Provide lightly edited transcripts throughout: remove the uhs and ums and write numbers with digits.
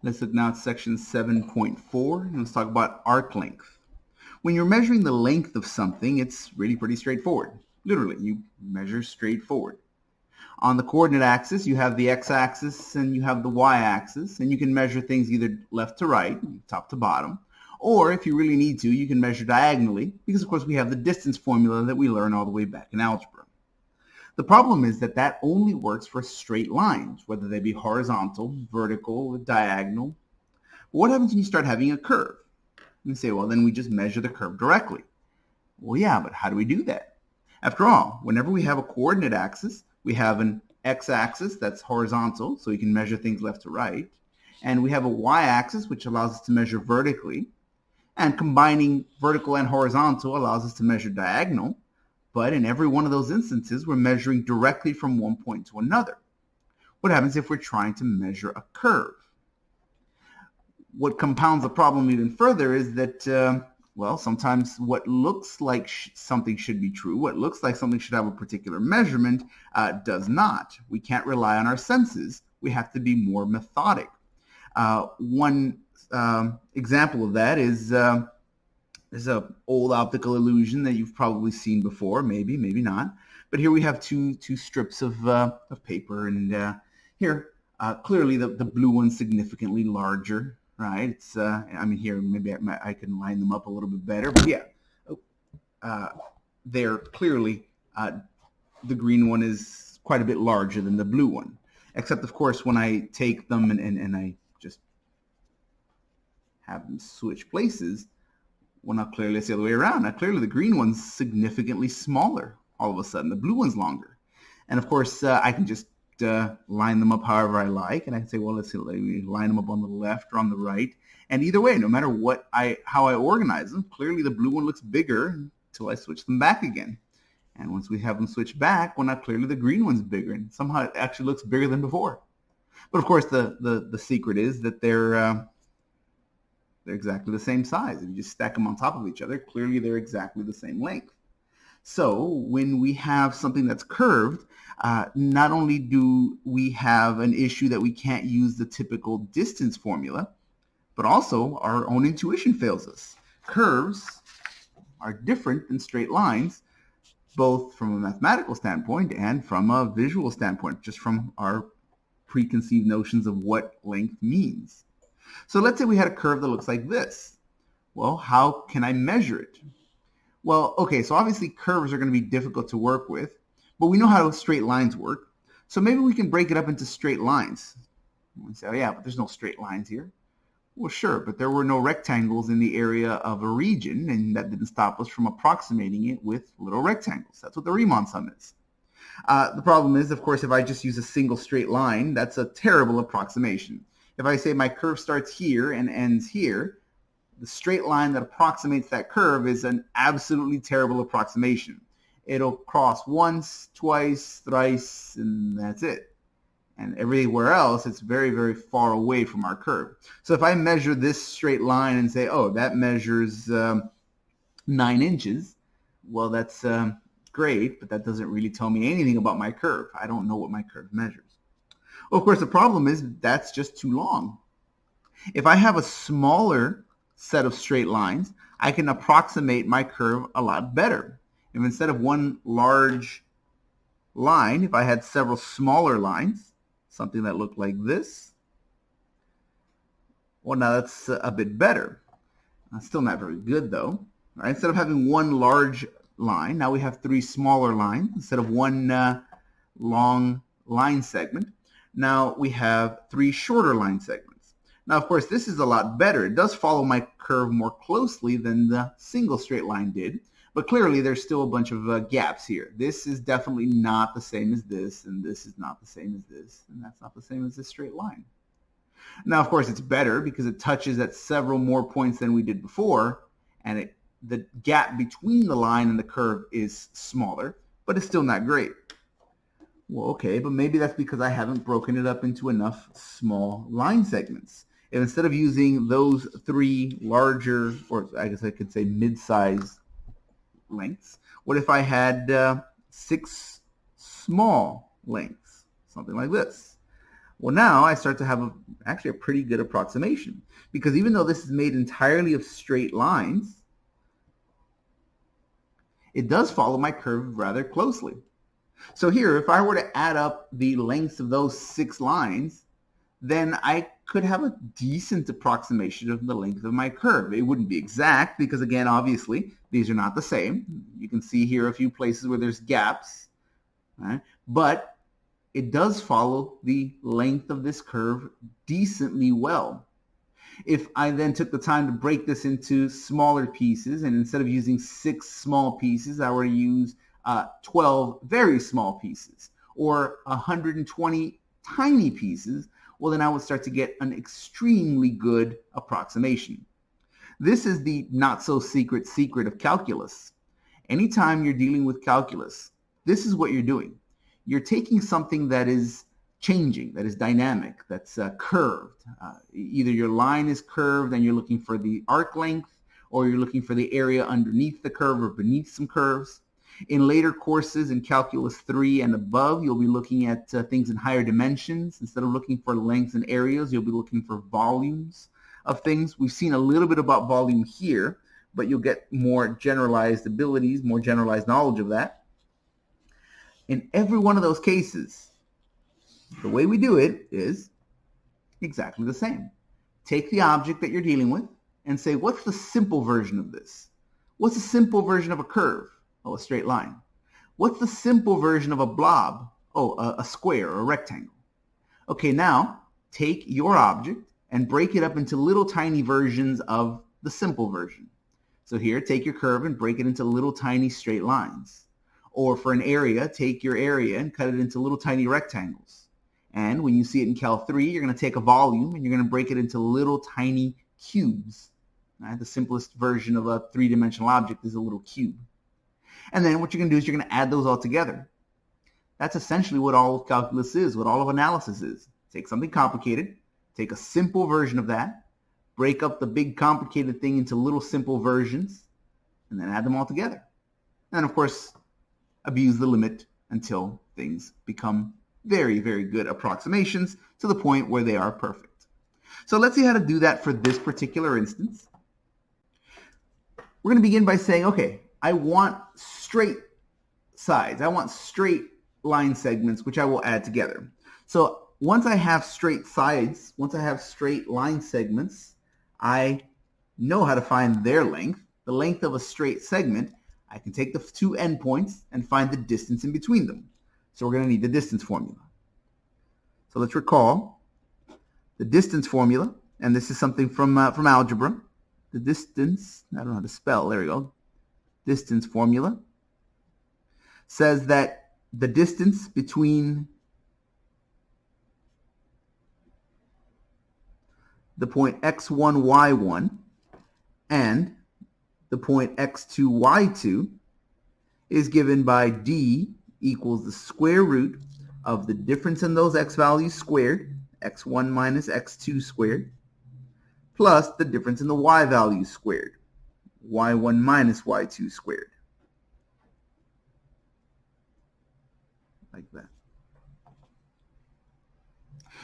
Let's look now at section 7.4, and let's talk about arc length. When you're measuring the length of something, it's really pretty straightforward. Literally, you measure straightforward. On the coordinate axis, you have the x-axis and you have the y-axis, and you can measure things either left to right, top to bottom, or if you really need to, you can measure diagonally, because of course we have the distance formula that we learned all the way back in algebra. The problem is that that only works for straight lines, whether they be horizontal, vertical, diagonal. But what happens when you start having a curve? You say, well, then we just measure the curve directly. Well, yeah, but how do we do that? After all, whenever we have a coordinate axis, we have an x-axis that's horizontal, so we can measure things left to right. And we have a y-axis, which allows us to measure vertically. And combining vertical and horizontal allows us to measure diagonal. But in every one of those instances, we're measuring directly from one point to another. What happens if we're trying to measure a curve? What compounds the problem even further is that, well, sometimes what looks like something should be true, what looks like something should have a particular measurement, does not. We can't rely on our senses. We have to be more methodic. One example of that is there's an old optical illusion that you've probably seen before, maybe not. But here we have two strips of paper, and here clearly the blue one's significantly larger, right? It's I mean here maybe I can line them up a little bit better, but yeah, they're clearly the green one is quite a bit larger than the blue one. Except of course when I take them and I just have them switch places. Well, now clearly it's the other way around. Now clearly the green one's significantly smaller all of a sudden. The blue one's longer. And of course I can just line them up however I like. And I can say, well, let's see, let me line them up on the left or on the right. And either way, no matter how I organize them, clearly the blue one looks bigger until I switch them back again. And once we have them switched back, well, now clearly the green one's bigger. And somehow it actually looks bigger than before. But of course the secret is that they're exactly the same size. If you just stack them on top of each other, clearly they're exactly the same length. So when we have something that's curved, not only do we have an issue that we can't use the typical distance formula, but also our own intuition fails us. Curves are different than straight lines, both from a mathematical standpoint and from a visual standpoint, just from our preconceived notions of what length means. So let's say we had a curve that looks like this. Well, how can I measure it? Well, okay, so obviously curves are going to be difficult to work with, but we know how straight lines work. So maybe we can break it up into straight lines. We say, oh yeah, but there's no straight lines here. Well, sure, but there were no rectangles in the area of a region, and that didn't stop us from approximating it with little rectangles. That's what the Riemann sum is. The problem is, of course, if I just use a single straight line, that's a terrible approximation. If I say my curve starts here and ends here, the straight line that approximates that curve is an absolutely terrible approximation. It'll cross once, twice, thrice, and that's it. And everywhere else, it's very, very far away from our curve. So if I measure this straight line and say, oh, that measures 9 inches, well, that's great, but that doesn't really tell me anything about my curve. I don't know what my curve measures. Well, of course, the problem is that's just too long. If I have a smaller set of straight lines, I can approximate my curve a lot better. If instead of one large line, if I had several smaller lines, something that looked like this, well, now that's a bit better. Still not very good, though. Right? Instead of having one large line, now we have 3 smaller lines. Instead of one long line segment, now we have 3 shorter line segments. Now, of course, this is a lot better. It does follow my curve more closely than the single straight line did, but clearly there's still a bunch of gaps here. This is definitely not the same as this, and this is not the same as this, and that's not the same as this straight line. Now, of course, it's better because it touches at several more points than we did before, and the gap between the line and the curve is smaller, but it's still not great. Well, okay, but maybe that's because I haven't broken it up into enough small line segments. If instead of using those 3 larger, or I guess I could say mid-size lengths, what if I had 6 small lengths, something like this? Well, now I start to have actually a pretty good approximation, because even though this is made entirely of straight lines, it does follow my curve rather closely. So here, if I were to add up the lengths of those 6 lines, then I could have a decent approximation of the length of my curve. It wouldn't be exact because, again, obviously, these are not the same. You can see here a few places where there's gaps, right? But it does follow the length of this curve decently well. If I then took the time to break this into smaller pieces, and instead of using 6 small pieces, I were to use 12 very small pieces or 120 tiny pieces, well, then I would start to get an extremely good approximation. This is the not so secret of calculus. Anytime you're dealing with calculus, this is what you're doing. You're taking something that is changing, that is dynamic, that's curved. Either your line is curved and you're looking for the arc length, or you're looking for the area underneath the curve or beneath some curves. In later courses in Calculus 3 and above, you'll be looking at things in higher dimensions. Instead of looking for lengths and areas, you'll be looking for volumes of things. We've seen a little bit about volume here, but you'll get more generalized abilities, more generalized knowledge of that. In every one of those cases, the way we do it is exactly the same. Take the object that you're dealing with and say, what's the simple version of this? What's the simple version of a curve? Oh, a straight line. What's the simple version of a blob? Oh, a square or a rectangle. Okay, now take your object and break it up into little tiny versions of the simple version. So here, take your curve and break it into little tiny straight lines. Or for an area, take your area and cut it into little tiny rectangles. And when you see it in Cal 3, you're going to take a volume and you're going to break it into little tiny cubes. Right? The simplest version of a three-dimensional object is a little cube. And then what you're going to do is you're going to add those all together. That's essentially what all of calculus is, what all of analysis is. Take something complicated, take a simple version of that, break up the big complicated thing into little simple versions, and then add them all together. And of course, abuse the limit until things become very, very good approximations to the point where they are perfect. So let's see how to do that for this particular instance. We're going to begin by saying, okay, I want straight sides. I want straight line segments, which I will add together. So once I have straight sides, once I have straight line segments, I know how to find their length. The length of a straight segment, I can take the 2 endpoints and find the distance in between them. So we're going to need the distance formula. So let's recall the distance formula, and this is something from algebra. The distance, I don't know how to spell, there we go. Distance formula says that the distance between the point x1, y1 and the point x2, y2 is given by d equals the square root of the difference in those x values squared, x1 minus x2 squared, plus the difference in the y values squared, y1 minus y2 squared. Like that.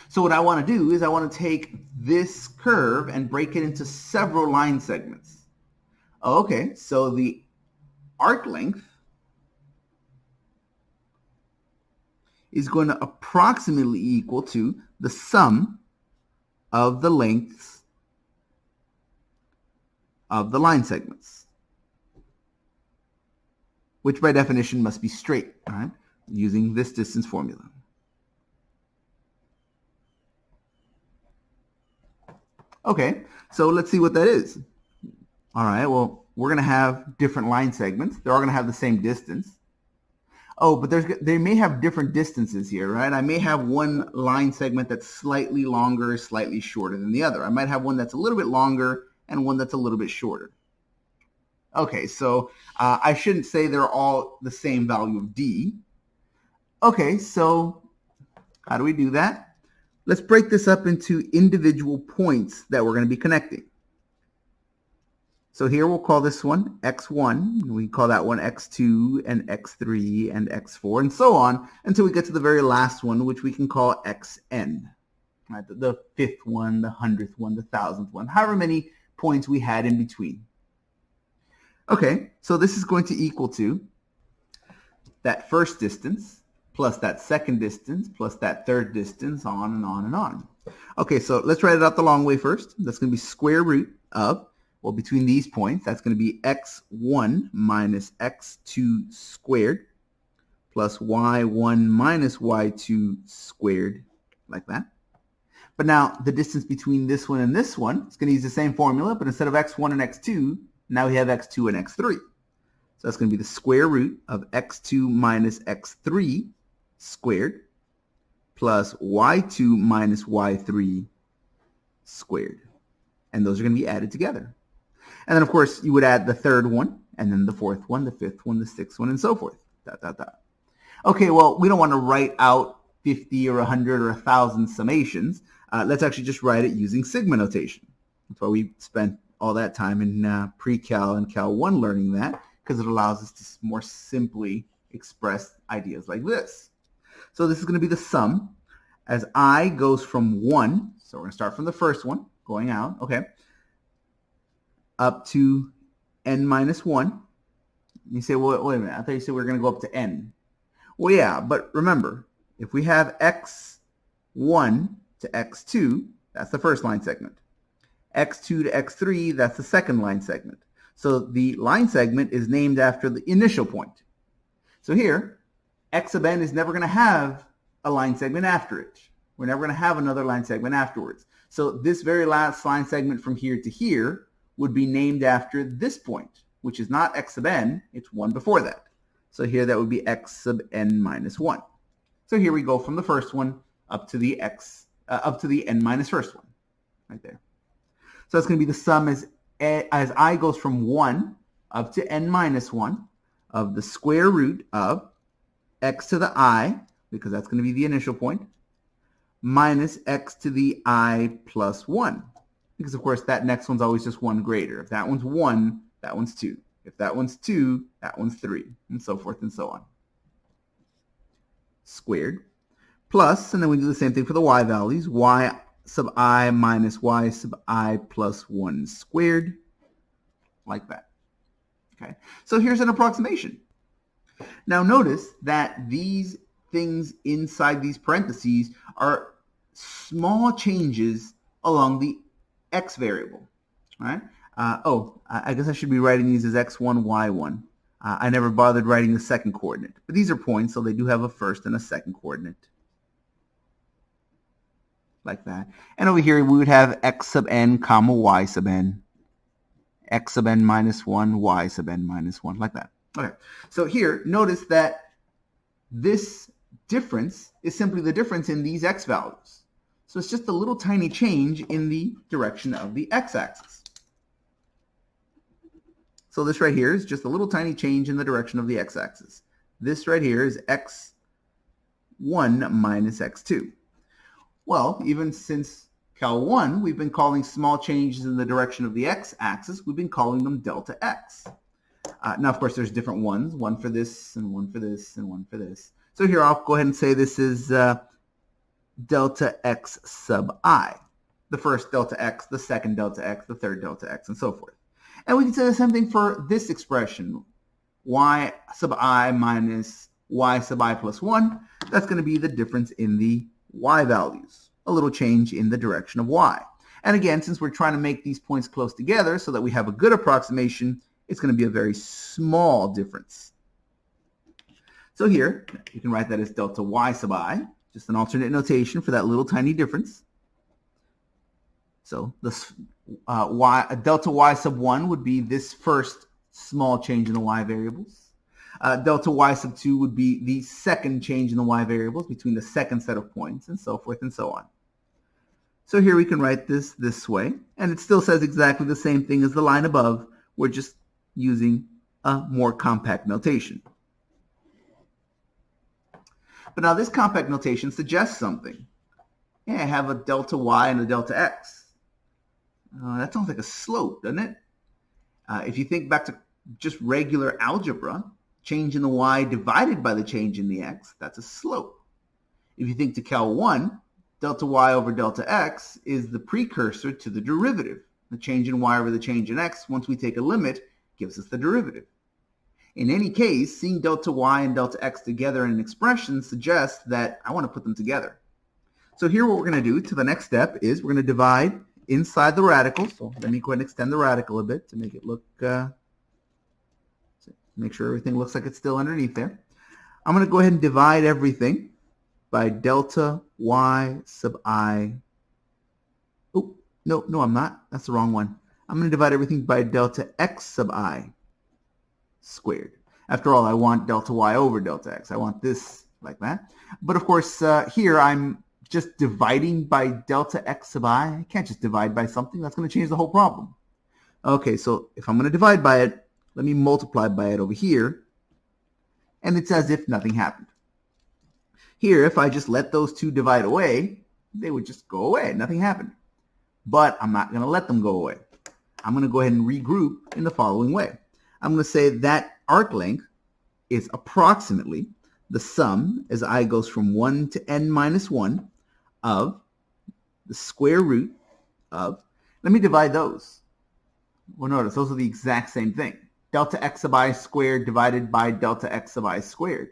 So what I want to do is I want to take this curve and break it into several line segments. Okay, so the arc length is going to approximately equal to the sum of the lengths of the line segments, which by definition must be straight, right? Using this distance formula. Okay, so let's see what that is. All right, well, we're going to have different line segments. They're all going to have the same distance. Oh, but they may have different distances here, right? I may have one line segment that's slightly longer, slightly shorter than the other. I might have one that's a little bit longer and one that's a little bit shorter. Okay, so I shouldn't say they're all the same value of d. Okay, so how do we do that? Let's break this up into individual points that we're going to be connecting. So here we'll call this one x1, we call that one x2 and x3 and x4 and so on until we get to the very last one, which we can call xn. right? The 5th one, the 100th one, the 1000th one, however many points we had in between. Okay, so this is going to equal to that first distance plus that second distance plus that third distance, on and on and on. Okay, so let's write it out the long way first. That's going to be square root of, well, between these points, that's going to be x1 minus x2 squared plus y1 minus y2 squared, like that. But now the distance between this one and this one, it's going to use the same formula, but instead of x1 and x2, now we have x2 and x3. So that's going to be the square root of x2 minus x3 squared plus y2 minus y3 squared. And those are going to be added together. And then, of course, you would add the third one, and then the fourth one, the fifth one, the sixth one, and so forth. Okay, well, we don't want to write out 50 or 100 or 1,000 summations. Let's actually just write it using sigma notation. That's why we spent all that time in pre-cal and cal 1 learning that, because it allows us to more simply express ideas like this. So this is going to be the sum as I goes from 1, so we're going to start from the first one, going out, okay, up to n minus 1. You say, well, wait a minute, I thought you said we were going to go up to n. Well, yeah, but remember, if we have x1 to x2, that's the first line segment. x2 to x3, that's the second line segment. So the line segment is named after the initial point. So here, x sub n is never going to have a line segment after it. We're never going to have another line segment afterwards. So this very last line segment from here to here would be named after this point, which is not x sub n, it's one before that. So here that would be x sub n minus 1. So here we go from the first one up to the n minus first one, right there. So that's going to be the sum as I goes from 1 up to n minus 1 of the square root of x to the I, because that's going to be the initial point, minus x to the I plus 1. Because, of course, that next one's always just 1 greater. If that one's 1, that one's 2. If that one's 2, that one's 3, and so forth and so on. Squared. Plus, and then we do the same thing for the y values, y sub I minus y sub I plus 1 squared, like that. Okay, so here's an approximation. Now notice that these things inside these parentheses are small changes along the x variable, right? I guess I should be writing these as x1, y1. I never bothered writing the second coordinate, but these are points, so they do have a first and a second coordinate, like that. And over here we would have x sub n comma y sub n, x sub n minus 1, y sub n minus 1, like that. Okay, so here notice that this difference is simply the difference in these x values. So it's just a little tiny change in the direction of the x-axis. So this right here is just a little tiny change in the direction of the x-axis. This right here is x1 minus x2. Well, even since cal 1, we've been calling small changes in the direction of the x-axis, we've been calling them delta x. Now, of course, there's different ones, one for this and one for this and one for this. So here I'll go ahead and say this is delta x sub I. The first delta x, the second delta x, the third delta x, and so forth. And we can say the same thing for this expression, y sub I minus y sub I plus 1. That's going to be the difference in the y values, a little change in the direction of y. And again, since we're trying to make these points close together so that we have a good approximation, it's going to be a very small difference. So here, you can write that as delta y sub I, just an alternate notation for that little tiny difference. So this delta y sub 1 would be this first small change in the y variables. Delta y sub 2 would be the second change in the y variables between the second set of points, and so forth and so on. So here we can write this way, and it still says exactly the same thing as the line above. We're just using a more compact notation. But now this compact notation suggests something. Yeah, I have a delta y and a delta x. That sounds like a slope, doesn't it? If you think back to just regular algebra, change in the y divided by the change in the x, that's a slope. If you think to cal 1, delta y over delta x is the precursor to the derivative. The change in y over the change in x, once we take a limit, gives us the derivative. In any case, seeing delta y and delta x together in an expression suggests that I want to put them together. So here what we're going to do to the next step is we're going to divide inside the radical. So let me go ahead and extend the radical a bit to make it look, make sure everything looks like it's still underneath there. I'm going to go ahead and divide everything by delta y sub I. Oh, no, I'm not. That's the wrong one. I'm going to divide everything by delta x sub I squared. After all, I want delta y over delta x. I want this like that. But of course, here I'm just dividing by delta x sub I. I can't just divide by something. That's going to change the whole problem. Okay, so if I'm going to divide by it, let me multiply by it over here. And it's as if nothing happened. Here, if I just let those two divide away, they would just go away. Nothing happened. But I'm not going to let them go away. I'm going to go ahead and regroup in the following way. I'm going to say that arc length is approximately the sum as I goes from 1 to n minus 1 of the square root of, let me divide those. Well, notice those are the exact same thing. Delta x sub I squared divided by delta x sub I squared.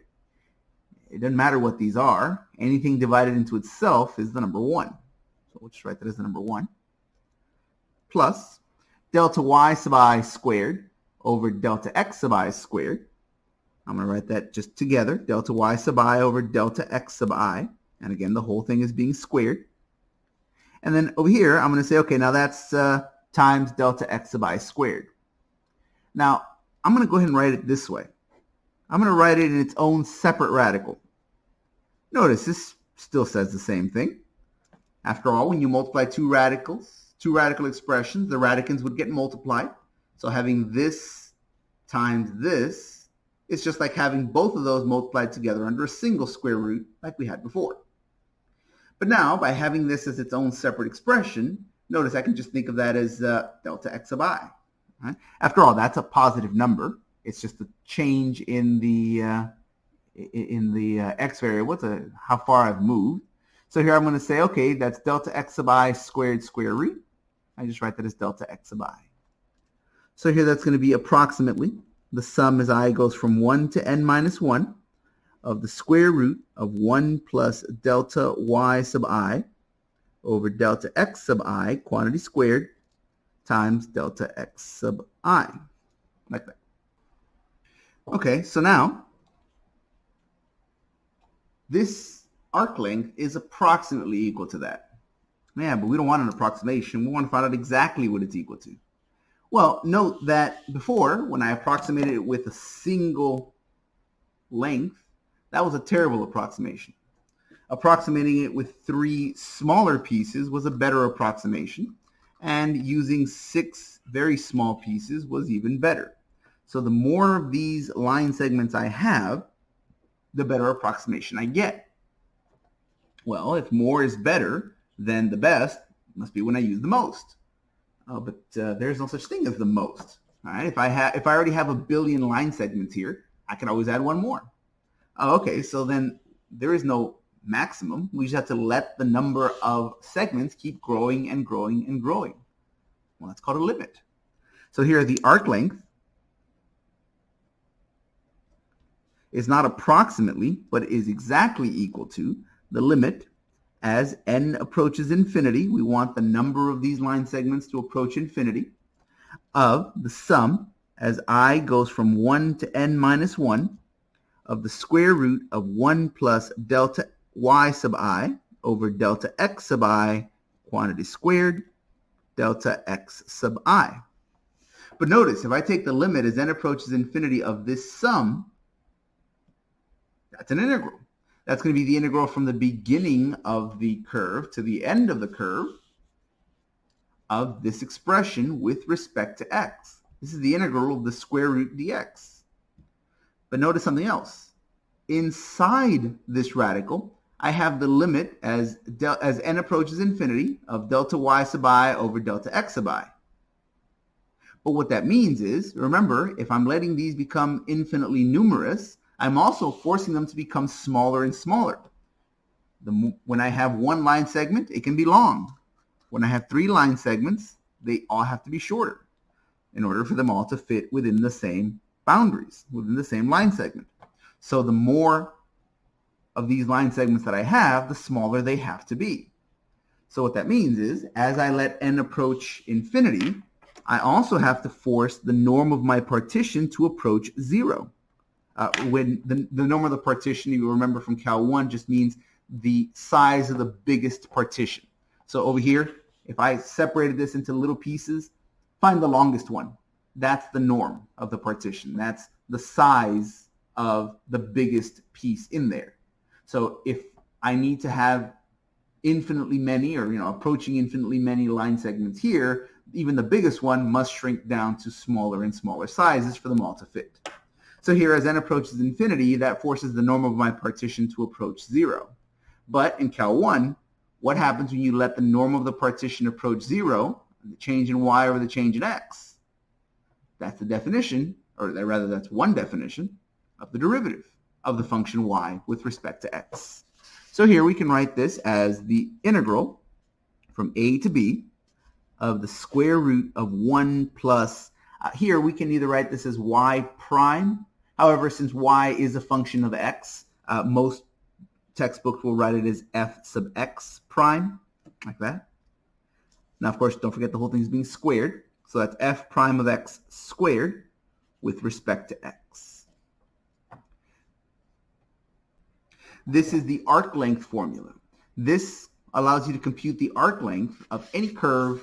It doesn't matter what these are. Anything divided into itself is the number 1. So we'll just write that as the number 1. Plus delta y sub I squared over delta x sub I squared. I'm going to write that just together. Delta y sub I over delta x sub I. And again, the whole thing is being squared. And then over here, I'm going to say, okay, now that's times delta x sub I squared. Now, I'm going to go ahead and write it this way. I'm going to write it in its own separate radical. Notice this still says the same thing. After all, when you multiply two radical expressions, the radicands would get multiplied. So having this times this, it's just like having both of those multiplied together under a single square root like we had before. But now, by having this as its own separate expression, notice I can just think of that as delta x sub I. Right? After all, that's a positive number. It's just a change in the x variable, how far I've moved. So here I'm going to say, okay, that's delta x sub I squared square root. I just write that as delta x sub I. So here that's going to be approximately the sum as I goes from 1 to n minus 1 of the square root of 1 plus delta y sub I over delta x sub I, quantity squared, times delta x sub I, like that. Okay, so now this arc length is approximately equal to that. Yeah, but we don't want an approximation. We want to find out exactly what it's equal to. Well, note that before, when I approximated it with a single length, that was a terrible approximation. Approximating it with 3 smaller pieces was a better approximation, and using 6 very small pieces was even better. So the more of these line segments I have, the better approximation I get. Well, if more is better, then the best must be when I use the most. But there's no such thing as the most. All right? If I already have a billion line segments here, I can always add one more. Oh, okay, so then there is no maximum. We just have to let the number of segments keep growing and growing and growing. Well, that's called a limit. So here the arc length is not approximately, but is exactly equal to the limit as n approaches infinity. We want the number of these line segments to approach infinity of the sum as I goes from 1 to n minus 1 of the square root of 1 plus delta y sub I over delta x sub I, quantity squared, delta x sub I. But notice, if I take the limit as n approaches infinity of this sum, that's an integral. That's going to be the integral from the beginning of the curve to the end of the curve of this expression with respect to x. This is the integral of the square root dx. But notice something else. Inside this radical, I have the limit as n approaches infinity of delta y sub I over delta x sub I. But what that means is, remember, if I'm letting these become infinitely numerous, I'm also forcing them to become smaller and smaller. When I have one line segment, it can be long. When I have 3 line segments, they all have to be shorter in order for them all to fit within the same boundaries, within the same line segment. So the more of these line segments that I have, the smaller they have to be. So what that means is, as I let n approach infinity, I also have to force the norm of my partition to approach 0. When the norm of the partition, you remember from Cal 1, just means the size of the biggest partition. So over here, if I separated this into little pieces, find the longest one. That's the norm of the partition. That's the size of the biggest piece in there. So if I need to have infinitely many, or approaching infinitely many line segments here, even the biggest one must shrink down to smaller and smaller sizes for them all to fit. So here, as n approaches infinity, that forces the norm of my partition to approach 0. But in Cal 1, what happens when you let the norm of the partition approach 0, the change in y over the change in x? That's the definition, or rather that's one definition, of the derivative of the function y with respect to x. So here we can write this as the integral from a to b of the square root of 1 plus, here we can either write this as y prime. However, since y is a function of x, most textbooks will write it as f sub x prime, like that. Now, of course, don't forget the whole thing is being squared. So that's f prime of x squared with respect to x. This is the arc length formula. This allows you to compute the arc length of any curve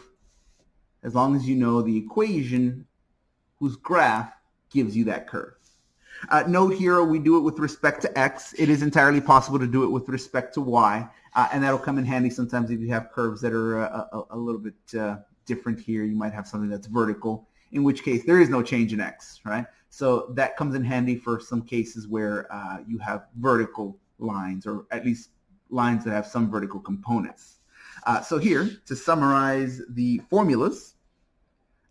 as long as you know the equation whose graph gives you that curve. Note here, we do it with respect to x. It is entirely possible to do it with respect to y, and that'll come in handy sometimes if you have curves that are a little bit different here. You might have something that's vertical, in which case there is no change in x, right? So that comes in handy for some cases where you have vertical lines, or at least lines that have some vertical components. So here, to summarize the formulas,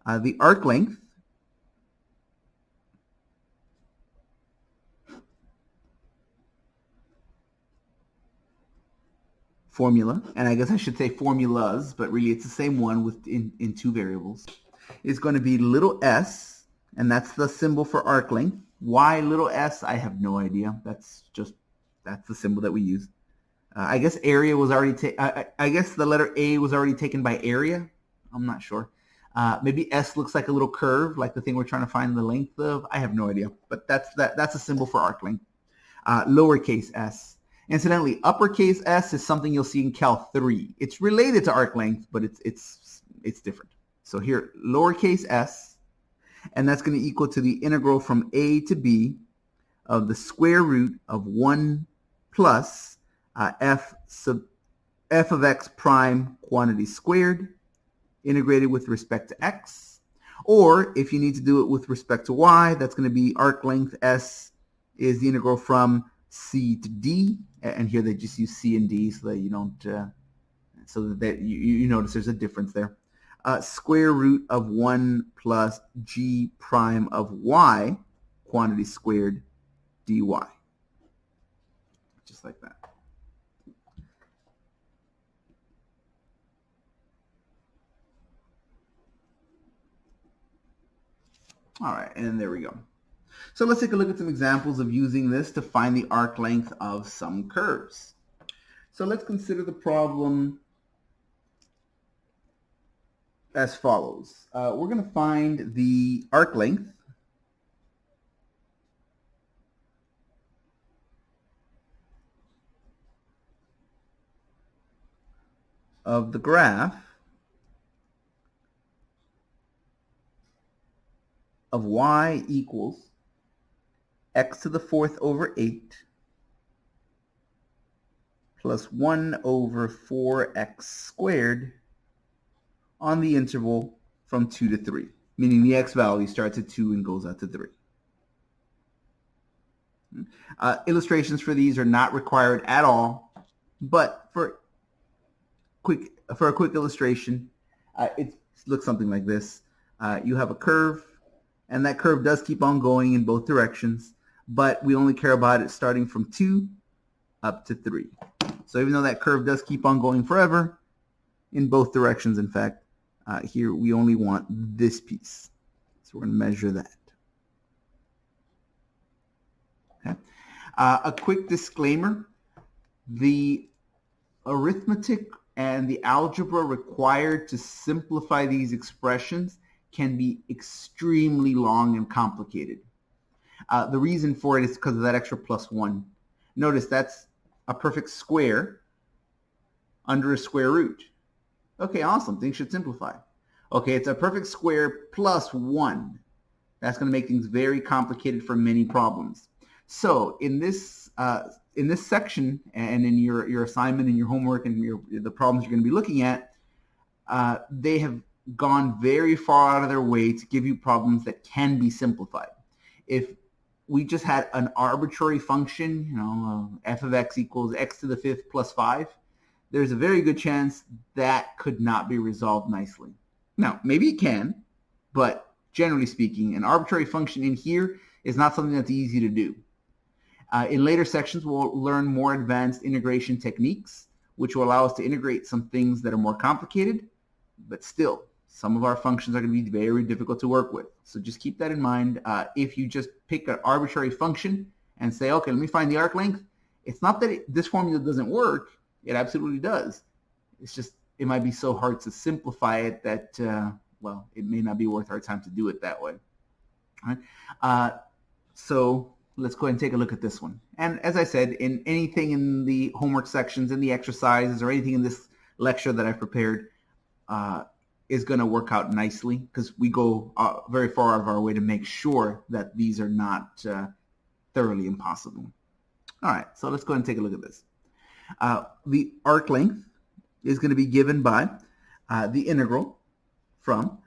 the arc length formula, and I guess I should say formulas, but really it's the same one in 2 variables, is going to be little s, and that's the symbol for arc length. Why little s? I have no idea. That's the symbol that we use. I guess area was already I guess the letter A was already taken by area. I'm not sure. Maybe S looks like a little curve, like the thing we're trying to find the length of. I have no idea, but that's a symbol for arc length. Lowercase s. Incidentally, uppercase s is something you'll see in Cal 3. It's related to arc length, but it's different. So here, lowercase s, and that's going to equal to the integral from a to b of the square root of 1 plus f of x prime quantity squared integrated with respect to x. Or if you need to do it with respect to y, that's going to be arc length s is the integral from c to d, and here they just use c and d so that you don't so that you notice there's a difference there. Square root of 1 plus g prime of y quantity squared dy, just like that. All right, and there we go. So let's take a look at some examples of using this to find the arc length of some curves. So let's consider the problem as follows. We're going to find the arc length of the graph of y equals x to the 4th over 8 plus 1 over 4x squared on the interval from 2 to 3, meaning the x value starts at 2 and goes out to 3. Illustrations for these are not required at all, but for a quick illustration, it looks something like this. You have a curve, and that curve does keep on going in both directions, but we only care about it starting from 2 up to 3. So even though that curve does keep on going forever, in both directions, in fact, here we only want this piece. So we're going to measure that. Okay. A quick disclaimer, the arithmetic and the algebra required to simplify these expressions can be extremely long and complicated. The reason for it is because of that extra +1. Notice that's a perfect square under a square root. Okay, awesome. Things should simplify. Okay, it's a perfect square +1. That's going to make things very complicated for many problems. So in this section and in your assignment and your homework and the problems you're going to be looking at, they have gone very far out of their way to give you problems that can be simplified. If we just had an arbitrary function, f of x equals x to the 5th plus 5, there's a very good chance that could not be resolved nicely. Now, maybe it can, but generally speaking, an arbitrary function in here is not something that's easy to do. In later sections, we'll learn more advanced integration techniques, which will allow us to integrate some things that are more complicated, but still, some of our functions are going to be very difficult to work with. So just keep that in mind. If you just pick an arbitrary function and say, okay, let me find the arc length, it's not that this formula doesn't work. It absolutely does. It's just, it might be so hard to simplify it that, well, it may not be worth our time to do it that way. All right. So let's go ahead and take a look at this one. And as I said, in anything in the homework sections, in the exercises, or anything in this lecture that I've prepared is going to work out nicely because we go very far out of our way to make sure that these are not thoroughly impossible. All right, so let's go ahead and take a look at this. The arc length is going to be given by the integral from.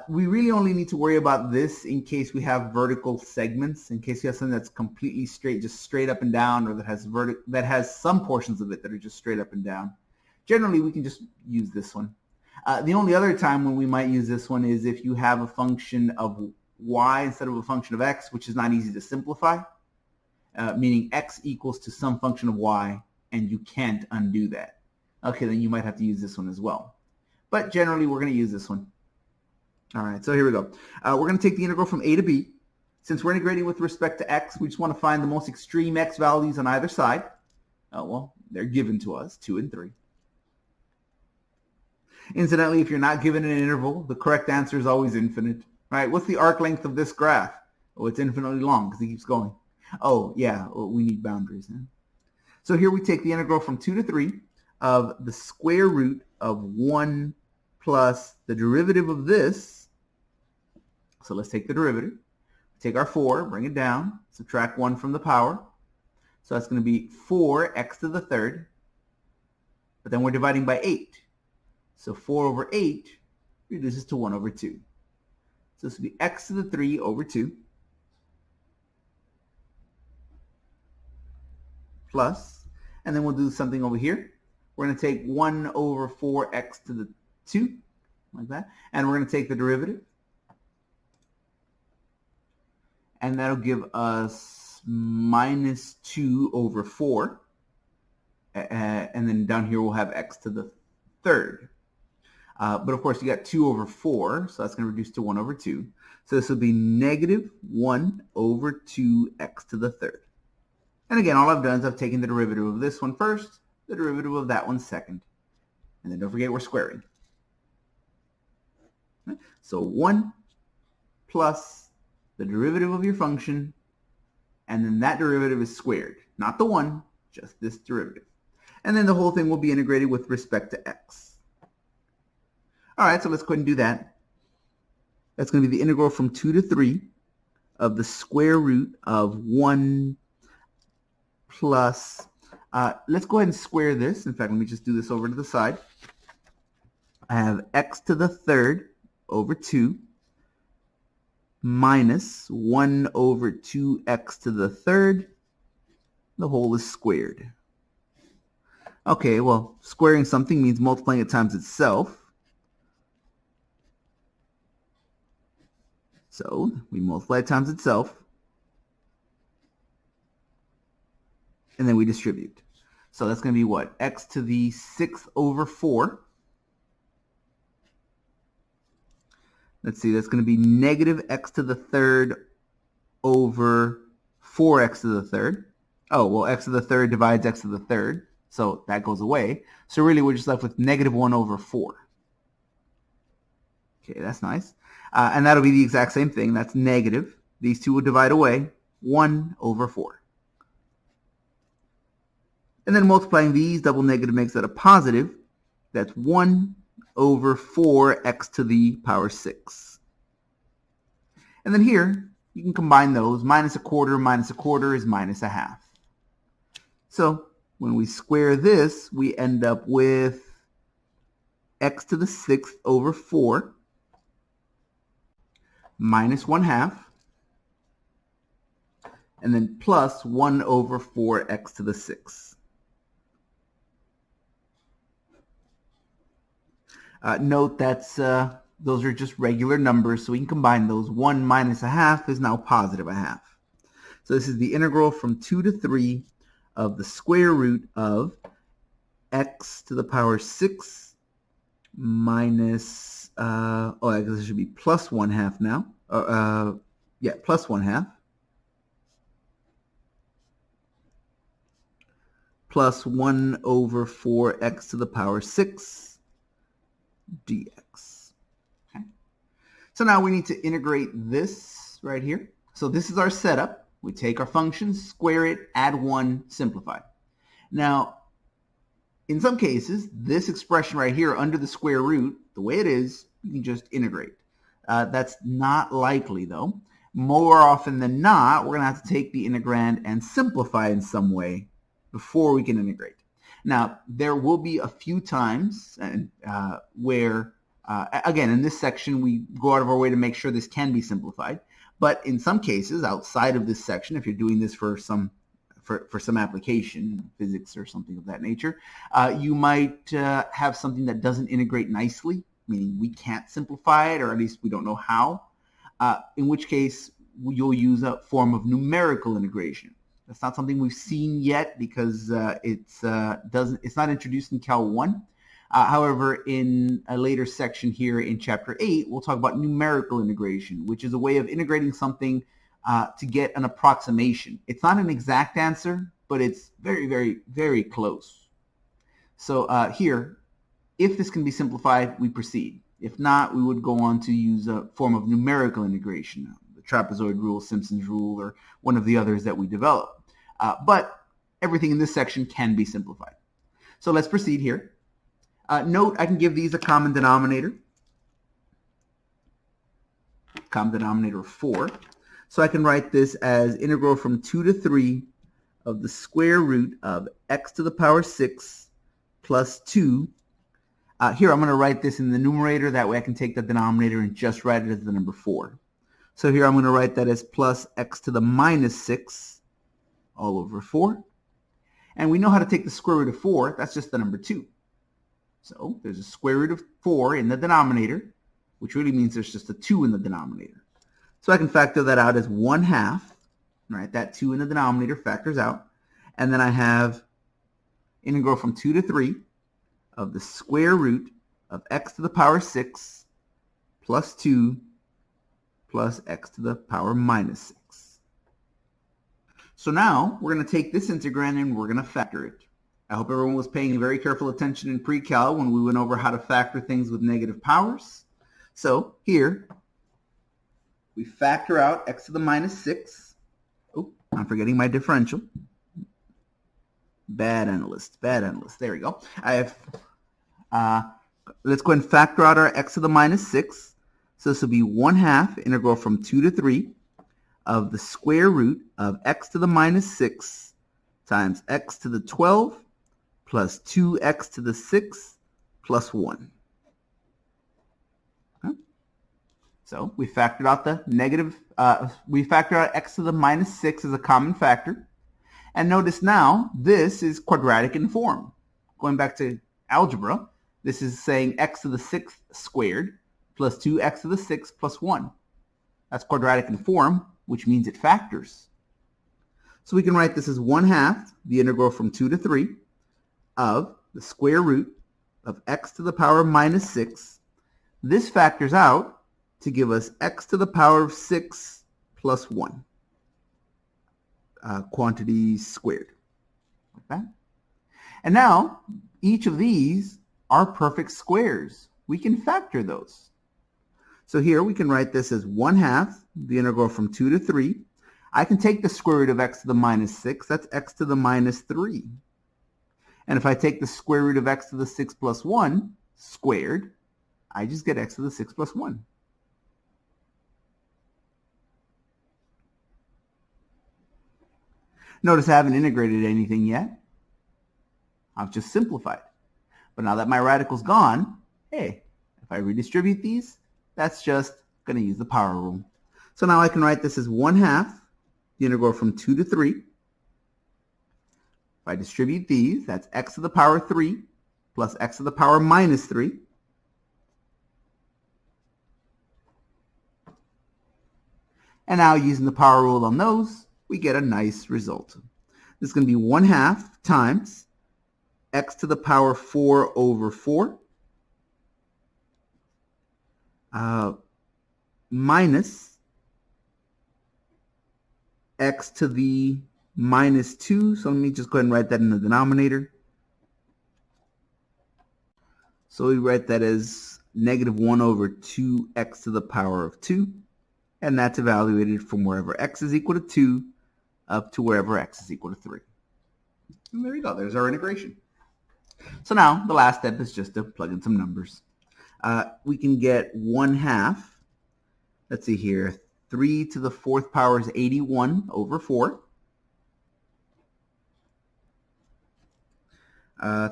We really only need to worry about this in case we have vertical segments, in case you have something that's completely straight, just straight up and down, or that has some portions of it that are just straight up and down. Generally, we can just use this one. The only other time when we might use this one is if you have a function of y instead of a function of x, which is not easy to simplify, meaning x equals to some function of y, and you can't undo that. Okay, then you might have to use this one as well. But generally, we're going to use this one. All right, so here we go. We're going to take the integral from a to b. Since we're integrating with respect to x, we just want to find the most extreme x values on either side. Well, they're given to us, 2 and 3. Incidentally, if you're not given an interval, the correct answer is always infinite. Right? What's the arc length of this graph? Oh, it's infinitely long because it keeps going. Oh, yeah, we need boundaries. Huh? So here we take the integral from 2 to 3 of the square root of 1 plus the derivative of this. So let's take the derivative. Take our 4, bring it down, subtract 1 from the power. So that's going to be 4x to the 3rd. But then we're dividing by 8. So 4 over 8 reduces to 1 over 2. So this will be x to the 3 over 2 plus, and then we'll do something over here. We're going to take 1 over 4x to the 2, like that, and we're going to take the derivative. And that'll give us minus 2 over 4. And then down here we'll have x to the 3rd. But of course you got 2 over 4, so that's going to reduce to 1 over 2. So this will be negative 1 over 2x to the 3rd. And again, all I've done is I've taken the derivative of this one first, the derivative of that one second. And then don't forget we're squaring. So 1 plus the derivative of your function, and then that derivative is squared. Not the 1, just this derivative. And then the whole thing will be integrated with respect to x. All right, so let's go ahead and do that. That's going to be the integral from 2 to 3 of the square root of 1 plus, let's go ahead and square this. In fact, let me just do this over to the side. I have x to the 3rd over 2 minus 1 over 2x to the 3rd. The whole is squared. Okay, well, squaring something means multiplying it times itself. So we multiply it times itself, and then we distribute. So that's going to be what? X to the 6th over 4. Let's see, that's going to be negative x to the 3rd over 4x to the 3rd. Oh, well, x to the 3rd divides x to the 3rd, so that goes away. So really, we're just left with negative 1 over 4. Okay, that's nice. And that'll be the exact same thing. That's negative. These two will divide away. 1 over 4. And then multiplying these, double negative makes that a positive. That's 1 over 4x to the power 6. And then here, you can combine those. Minus a quarter is minus a half. So when we square this, we end up with x to the 6th over 4 minus 1/2, and then plus 1 over 4x to the 6th. Note that's those are just regular numbers, so we can combine those. 1 minus 1/2 is now positive 1/2. So this is the integral from 2 to 3 of the square root of x to the power 6 minus, I guess it should be plus 1/2 now. Yeah, plus 1/2. Plus 1 over 4x to the power 6 dx. Okay. So now we need to integrate this right here. So this is our setup. We take our function, square it, add 1, simplify. Now, in some cases, this expression right here under the square root, the way it is, you can just integrate. That's not likely, though. More often than not, we're going to have to take the integrand and simplify in some way before we can integrate. Now, there will be a few times where, again, in this section, we go out of our way to make sure this can be simplified. But in some cases, outside of this section, if you're doing this for some application, physics or something of that nature, you might have something that doesn't integrate nicely, meaning we can't simplify it, or at least we don't know how, in which case you'll use a form of numerical integration. That's not something we've seen yet because it's not introduced in Cal 1. However, in a later section here in Chapter 8, we'll talk about numerical integration, which is a way of integrating something to get an approximation. It's not an exact answer, but it's very, very, very close. So here, if this can be simplified, we proceed. If not, we would go on to use a form of numerical integration, the trapezoid rule, Simpson's rule, or one of the others that we develop. But everything in this section can be simplified. So let's proceed here. Note, I can give these a common denominator. Common denominator of 4. So I can write this as integral from 2 to 3 of the square root of x to the power 6 plus 2. Here I'm going to write this in the numerator. That way I can take the denominator and just write it as the number 4. So here I'm going to write that as plus x to the minus 6 all over 4. And we know how to take the square root of 4. That's just the number 2. So there's a square root of 4 in the denominator, which really means there's just a 2 in the denominator. So I can factor that out as 1/2. Right? That 2 in the denominator factors out. And then I have integral from 2 to 3 of the square root of x to the power 6 plus 2 plus x to the power minus 6. So now we're going to take this integrand and we're going to factor it. I hope everyone was paying very careful attention in pre-cal when we went over how to factor things with negative powers. So here, we factor out x to the minus 6. Oh, I'm forgetting my differential. Bad analyst. There we go. I have, let's go ahead and factor out our x to the minus 6. So this will be 1/2 integral from 2 to 3 of the square root of x to the minus 6 times x to the 12 plus 2x to the 6 plus 1. Okay. So we factored out the negative, we factored out x to the minus 6 as a common factor. And notice now, this is quadratic in form. Going back to algebra, this is saying x to the 6th squared plus 2x to the 6th plus 1. That's quadratic in form, which means it factors. So we can write this as 1/2, the integral from 2 to 3, of the square root of x to the power of minus 6. This factors out to give us x to the power of 6 plus 1, quantity squared, like that. And now, each of these are perfect squares. We can factor those. So here we can write this as 1/2, the integral from 2 to 3. I can take the square root of x to the minus 6. That's x to the minus 3. And if I take the square root of x to the 6 plus 1 squared, I just get x to the 6 plus 1. Notice I haven't integrated anything yet. I've just simplified. But now that my radical's gone, hey, if I redistribute these, that's just going to use the power rule. So now I can write this as 1/2, the integral from 2 to 3. If I distribute these, that's x to the power 3 plus x to the power minus 3. And now using the power rule on those, we get a nice result. This is going to be 1/2 times x to the power 4 over 4 minus x to the minus 2. So let me just go ahead and write that in the denominator. So we write that as negative 1 over 2x to the power of 2. And that's evaluated from wherever x is equal to 2 up to wherever x is equal to 3. And there you go. There's our integration. So now the last step is just to plug in some numbers. We can get 1/2. Let's see here. 3 to the 4th power is 81 over 4.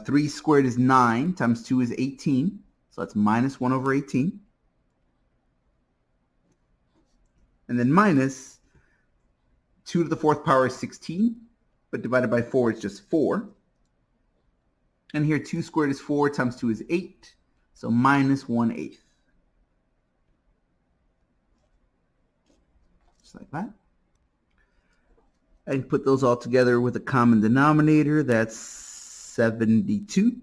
3 squared is 9 times 2 is 18. So that's minus 1 over 18. And then minus 2 to the 4th power is 16. But divided by 4 is just 4. And here 2 squared is 4 times 2 is 8. So minus 1/8. Just like that. I can put those all together with a common denominator. That's 72.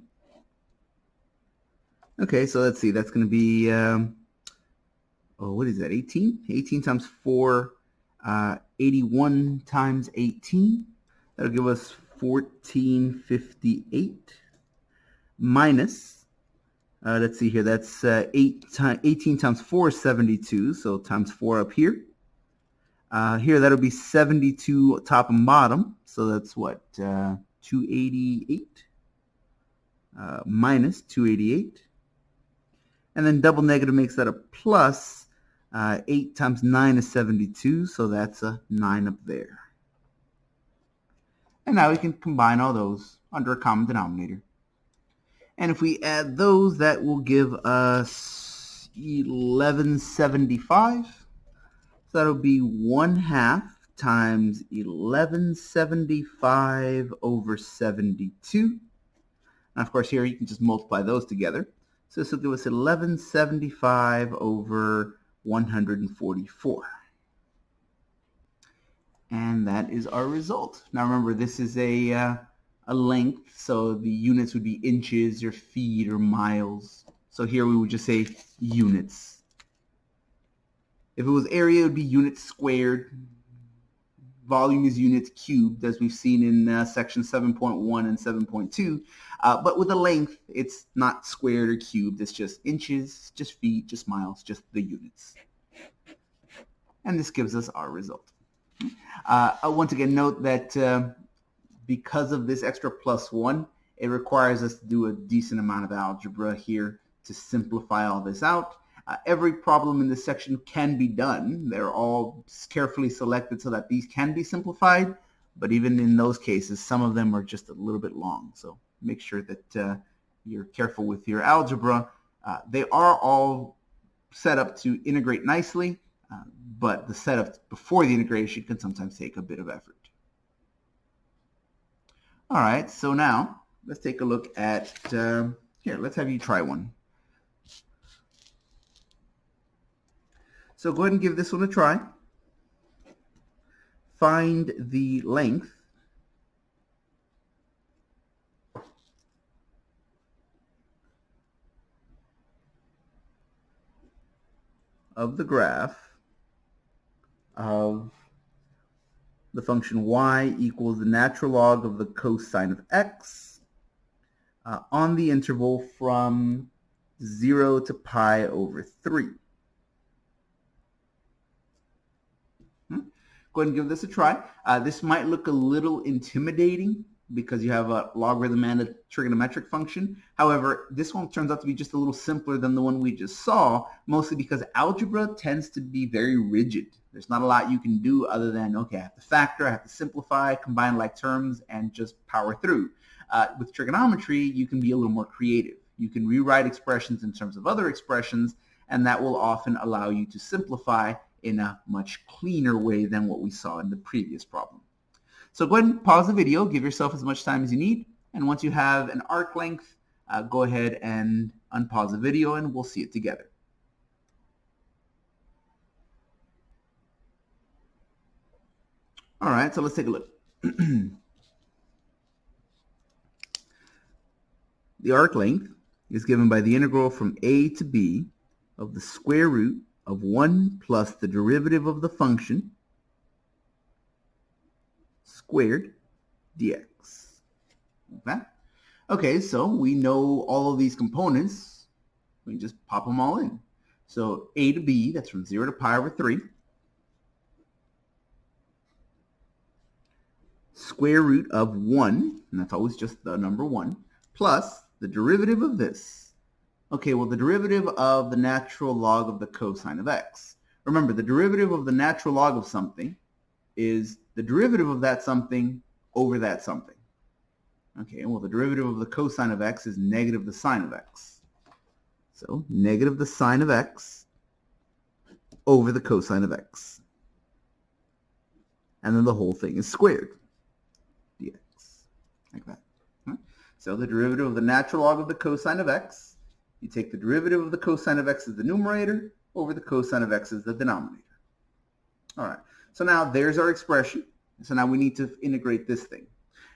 Okay, so let's see. That's going to be, what is that, 18? 18 times 4, 81 times 18. That'll give us 1458 minus, let's see here, that's 18 times 4 is 72, so times 4 up here. Here that'll be 72 top and bottom, so that's what, 288 minus 288. And then double negative makes that a plus. 8 times 9 is 72, so that's a 9 up there. And now we can combine all those under a common denominator. And if we add those, that will give us 1175. So that'll be 1/2 times 1175 over 72. And of course here you can just multiply those together. So this will give us 1175 over 144. And that is our result. Now remember, this is a length, so the units would be inches or feet or miles. So here we would just say units. If it was area, it would be units squared. Volume is units cubed, as we've seen in section 7.1 and 7.2. But with a length, it's not squared or cubed. It's just inches, just feet, just miles, just the units. And this gives us our result. I'll once again note that because of this extra +1, it requires us to do a decent amount of algebra here to simplify all this out. Every problem in this section can be done. They're all carefully selected so that these can be simplified, but even in those cases, some of them are just a little bit long. So make sure that you're careful with your algebra. They are all set up to integrate nicely, but the setup before the integration can sometimes take a bit of effort. All right, so now let's take a look at, here, let's have you try one. So go ahead and give this one a try. Find the length of the graph of the function y equals the natural log of the cosine of x on the interval from 0 to pi over 3. Go ahead and give this a try. This might look a little intimidating because you have a logarithm and a trigonometric function. However, this one turns out to be just a little simpler than the one we just saw, mostly because algebra tends to be very rigid. There's not a lot you can do other than, okay, I have to factor, I have to simplify, combine like terms, and just power through. With trigonometry, you can be a little more creative. You can rewrite expressions in terms of other expressions, and that will often allow you to simplify in a much cleaner way than what we saw in the previous problem. So go ahead and pause the video, give yourself as much time as you need, and once you have an arc length, go ahead and unpause the video and we'll see it together. All right, so let's take a look. The arc length is given by the integral from a to b of the square root of 1 plus the derivative of the function squared dx. Okay, so we know all of these components. We can just pop them all in. So a to b, that's from 0 to pi over 3. Square root of 1, and that's always just the number 1, plus the derivative of this. Okay, well, the derivative of the natural log of the cosine of x. Remember, the derivative of the natural log of something is the derivative of that something over that something. Okay, well, the derivative of the cosine of x is negative the sine of x. So, negative the sine of x over the cosine of x. And then the whole thing is squared dx, like that. So the derivative of the natural log of the cosine of x, you take the derivative of the cosine of x as the numerator over the cosine of x as the denominator. All right, so now there's our expression. So now we need to integrate this thing.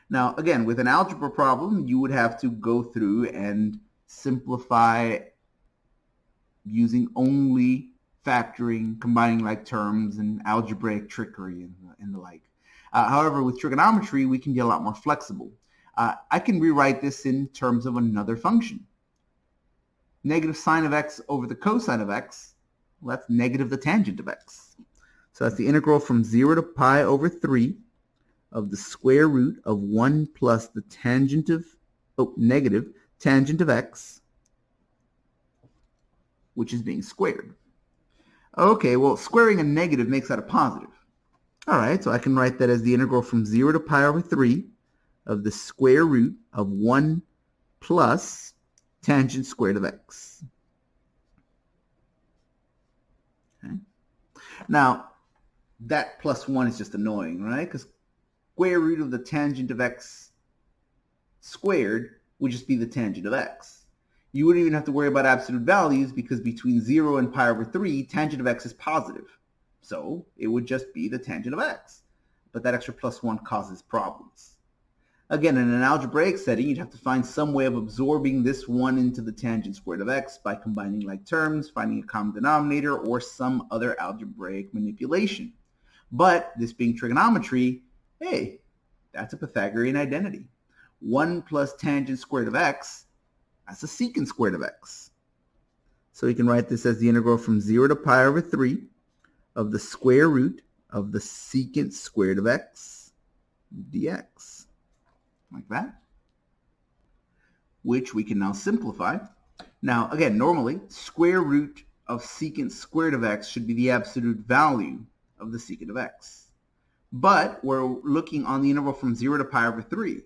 Now, again, with an algebra problem, you would have to go through and simplify using only factoring, combining like terms, and algebraic trickery and the like. However, with trigonometry, we can be a lot more flexible. I can rewrite this in terms of another function. Negative sine of x over the cosine of x, well, that's negative the tangent of x. So that's the integral from 0 to pi over 3 of the square root of 1 plus the tangent of, negative tangent of x, which is being squared. Okay, well, squaring a negative makes that a positive. All right, so I can write that as the integral from 0 to pi over 3 of the square root of 1 plus tangent squared of x. Okay. Now, that plus 1 is just annoying, right? Because square root of the tangent of x squared would just be the tangent of x. You wouldn't even have to worry about absolute values because between 0 and pi over 3, tangent of x is positive. So it would just be the tangent of x. But that extra plus 1 causes problems. Again, in an algebraic setting, you'd have to find some way of absorbing this 1 into the tangent squared of x by combining like terms, finding a common denominator, or some other algebraic manipulation. But this being trigonometry, hey, that's a Pythagorean identity. 1 plus tangent squared of x, that's a secant squared of x. So you can write this as the integral from 0 to pi over 3 of the square root of the secant squared of x dx. Like that, which we can now simplify. Now, again, normally, square root of secant squared of x should be the absolute value of the secant of x. But we're looking on the interval from 0 to pi over 3.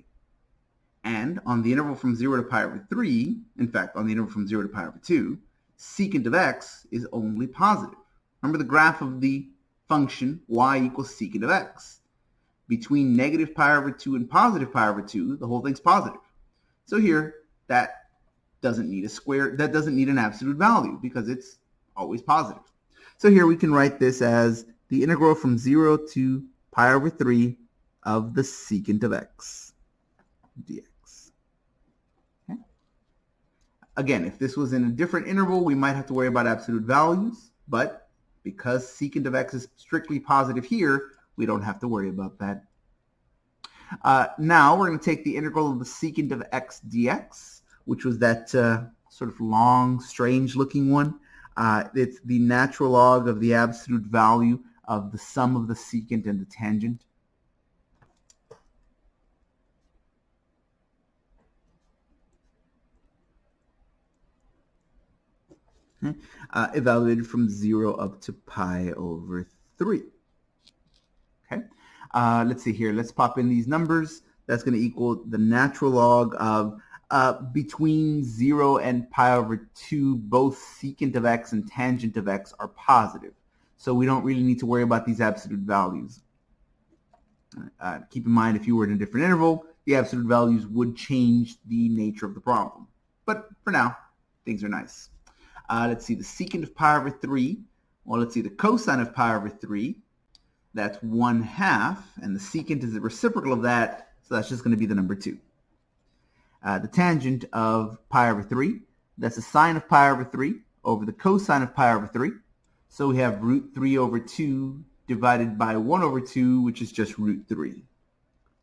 And on the interval from 0 to pi over 3, in fact, on the interval from 0 to pi over 2, secant of x is only positive. Remember the graph of the function y equals secant of x. Between negative pi over 2 and positive pi over 2, the whole thing's positive. So here, that doesn't need a square, that doesn't need an absolute value because it's always positive. So here we can write this as the integral from 0 to pi over 3 of the secant of x dx. Okay. Again, if this was in a different interval, we might have to worry about absolute values, but because secant of x is strictly positive here, we don't have to worry about that. Now we're going to take the integral of the secant of x dx, which was that sort of long, strange-looking one. It's the natural log of the absolute value of the sum of the secant and the tangent. Evaluated from 0 up to pi over 3. Okay, let's see here. Let's pop in these numbers. That's going to equal the natural log of between 0 and pi over 2, both secant of x and tangent of x are positive. So we don't really need to worry about these absolute values. Keep in mind, if you were in a different interval, the absolute values would change the nature of the problem. But for now, things are nice. Let's see, the secant of pi over 3. Well, let's see, the cosine of pi over 3. That's 1/2, and the secant is the reciprocal of that, so that's just going to be the number 2. The tangent of pi over 3, that's the sine of pi over 3 over the cosine of pi over 3. So we have root 3 over 2 divided by 1 over 2, which is just root 3,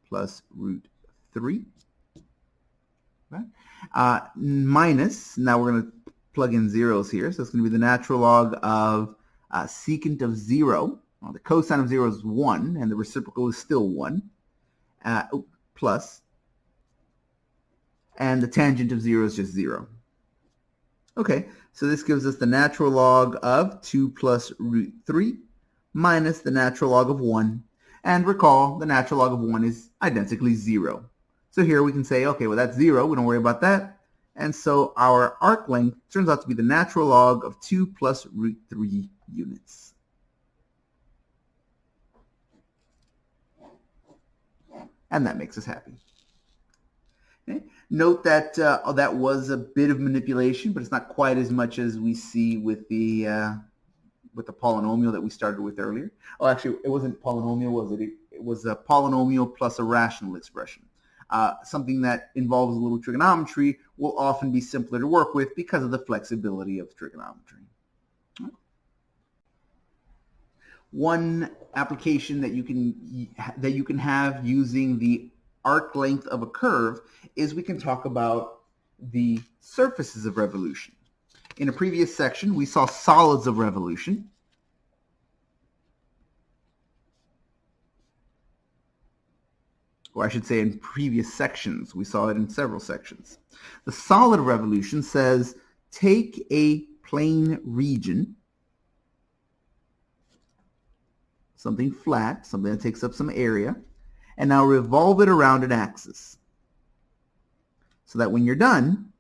plus root 3. Okay. Minus, now we're going to plug in zeros here, so it's going to be the natural log of secant of 0. Well, the cosine of 0 is 1, and the reciprocal is still 1, plus, and the tangent of 0 is just 0. Okay, so this gives us the natural log of 2 plus root 3 minus the natural log of 1. And recall, the natural log of 1 is identically 0. So here we can say, okay, well that's 0, we don't worry about that. And so our arc length turns out to be the natural log of 2 plus root 3 units. And that makes us happy. Okay. Note that that was a bit of manipulation, but it's not quite as much as we see with the polynomial that we started with earlier. Oh, actually, it wasn't polynomial, was it? It was a polynomial plus a rational expression. Something that involves a little trigonometry will often be simpler to work with because of the flexibility of trigonometry. One application that you can have using the arc length of a curve is we can talk about the surfaces of revolution. In a previous section, we saw solids of revolution. Or I should say in previous sections. We saw it in several sections. The solid of revolution says take a plane region, something flat, something that takes up some area, and now revolve it around an axis. So that when you're done,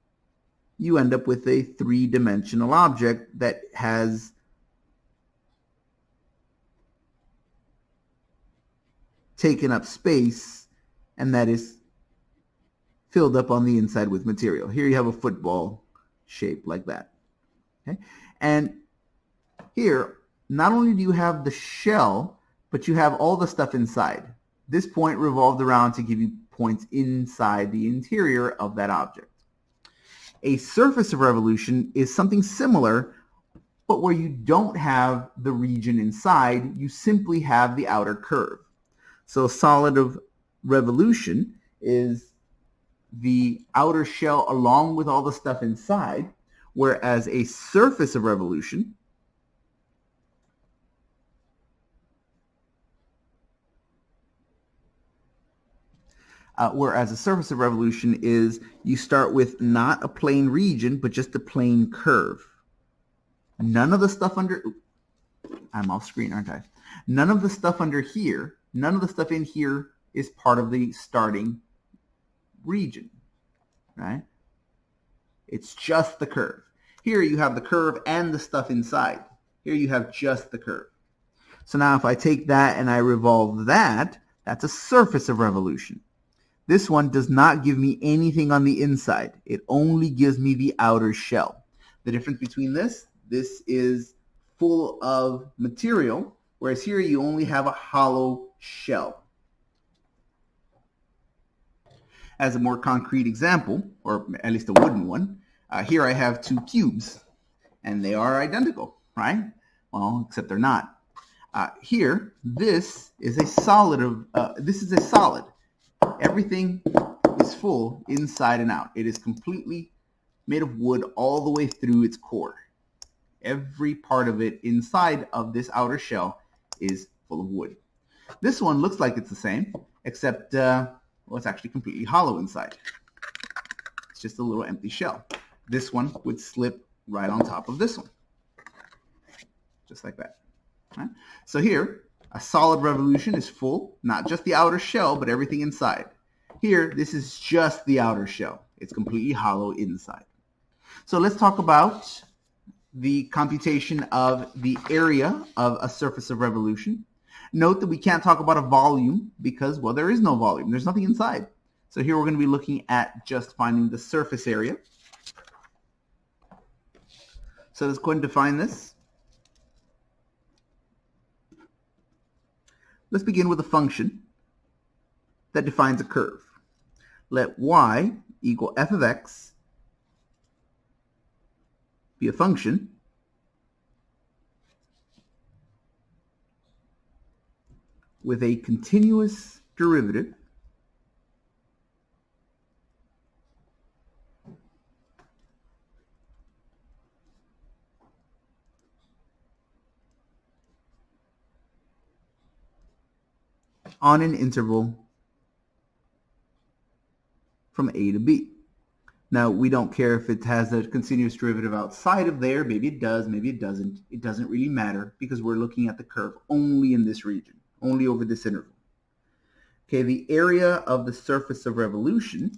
you end up with a three-dimensional object that has taken up space and that is filled up on the inside with material. Here you have a football shape like that. Okay? And here, not only do you have the shell, but you have all the stuff inside. This point revolved around to give you points inside the interior of that object. A surface of revolution is something similar, but where you don't have the region inside, you simply have the outer curve. So a solid of revolution is the outer shell along with all the stuff inside, whereas a surface of revolution is you start with not a plane region, but just a plane curve. None of the stuff under, I'm off screen, aren't I? None of the stuff under here, none of the stuff in here is part of the starting region, right? It's just the curve. Here you have the curve and the stuff inside. Here you have just the curve. So now if I take that and I revolve that, that's a surface of revolution. This one does not give me anything on the inside. It only gives me the outer shell. The difference between this is full of material, whereas here you only have a hollow shell. As a more concrete example, or at least a wooden one, here I have two cubes, and they are identical, right? Well, except they're not. Here, this is a solid. This is a solid. Everything is full inside and out. It is completely made of wood all the way through its core. Every part of it inside of this outer shell is full of wood. This one looks like it's the same, except, well, it's actually completely hollow inside. It's just a little empty shell. This one would slip right on top of this one, just like that. Right? So here, a solid revolution is full, not just the outer shell, but everything inside. Here, this is just the outer shell. It's completely hollow inside. So let's talk about the computation of the area of a surface of revolution. Note that we can't talk about a volume because, well, there is no volume. There's nothing inside. So here we're going to be looking at just finding the surface area. So let's go ahead and define this. Let's begin with a function that defines a curve. Let y equal f of x be a function with a continuous derivative on an interval from a to b. Now, we don't care if it has a continuous derivative outside of there. Maybe it does, maybe it doesn't. It doesn't really matter because we're looking at the curve only in this region, only over this interval. Okay, the area of the surface of revolution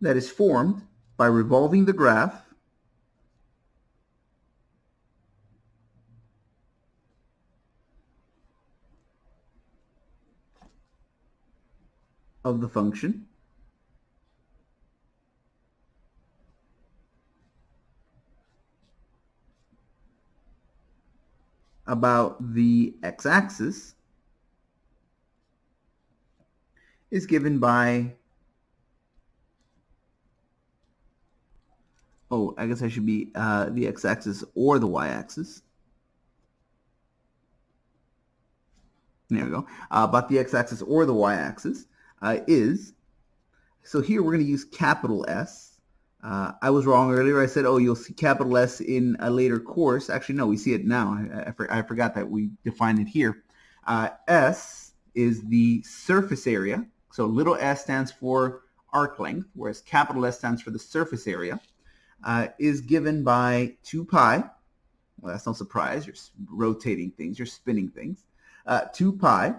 that is formed by revolving the graph of the function about the x-axis is given by, oh, I guess I should be the x-axis or the y-axis. There we go. About the x-axis or the y-axis is, so here we're going to use capital S. I was wrong earlier. I said, oh, you'll see capital S in a later course. Actually, no, we see it now. I forgot that we defined it here. S is the surface area. So little s stands for arc length, whereas capital S stands for the surface area, is given by 2 pi. Well, that's no surprise. You're rotating things. You're spinning things. 2 pi,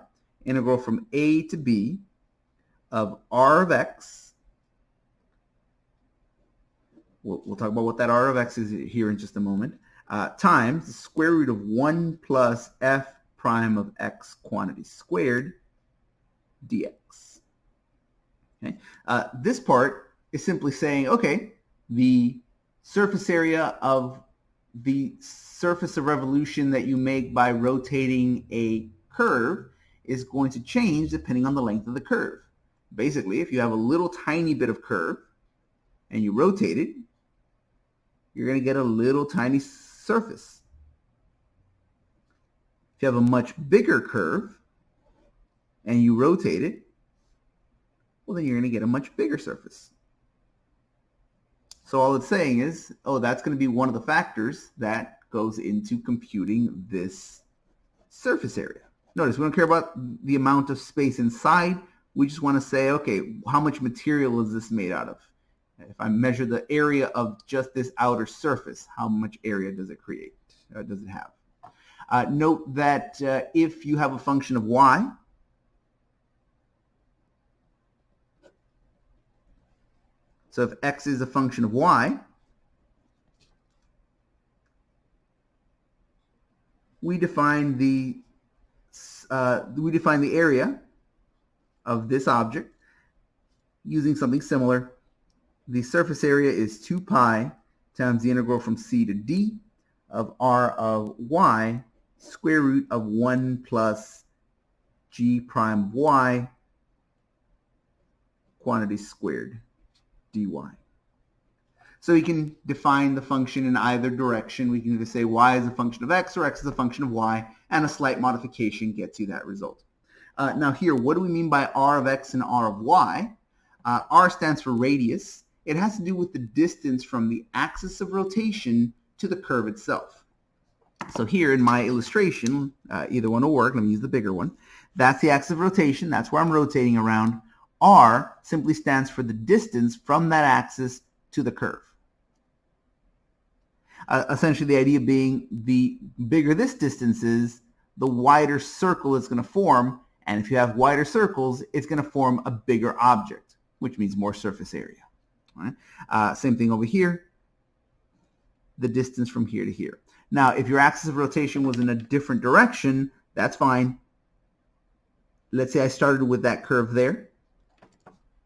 integral from a to b of r of x. We'll talk about what that r of x is here in just a moment, times the square root of 1 plus f prime of x quantity squared dx. Okay. This part is simply saying, okay, the surface area of the surface of revolution that you make by rotating a curve is going to change depending on the length of the curve. Basically, if you have a little tiny bit of curve and you rotate it, you're going to get a little tiny surface. If you have a much bigger curve and you rotate it, well, then you're going to get a much bigger surface. So all it's saying is, oh, that's going to be one of the factors that goes into computing this surface area. Notice we don't care about the amount of space inside. We just want to say, okay, how much material is this made out of? If I measure the area of just this outer surface, how much area does it create? Does it have? Note that if you have a function of y, so if x is a function of y, we define the we define the area of this object using something similar. The surface area is 2 pi times the integral from c to d of r of y square root of 1 plus g prime of y quantity squared dy. So we can define the function in either direction. We can either say y is a function of x or x is a function of y, and a slight modification gets you that result. Now here, what do we mean by r of x and r of y? R stands for radius. It has to do with the distance from the axis of rotation to the curve itself. So here in my illustration, either one will work. Let me use the bigger one. That's the axis of rotation. That's where I'm rotating around. R simply stands for the distance from that axis to the curve. Essentially, the idea being the bigger this distance is, the wider circle it's going to form. And if you have wider circles, it's going to form a bigger object, which means more surface area. All right? Same thing over here, the distance from here to here. Now, if your axis of rotation was in a different direction, that's fine. Let's say I started with that curve there.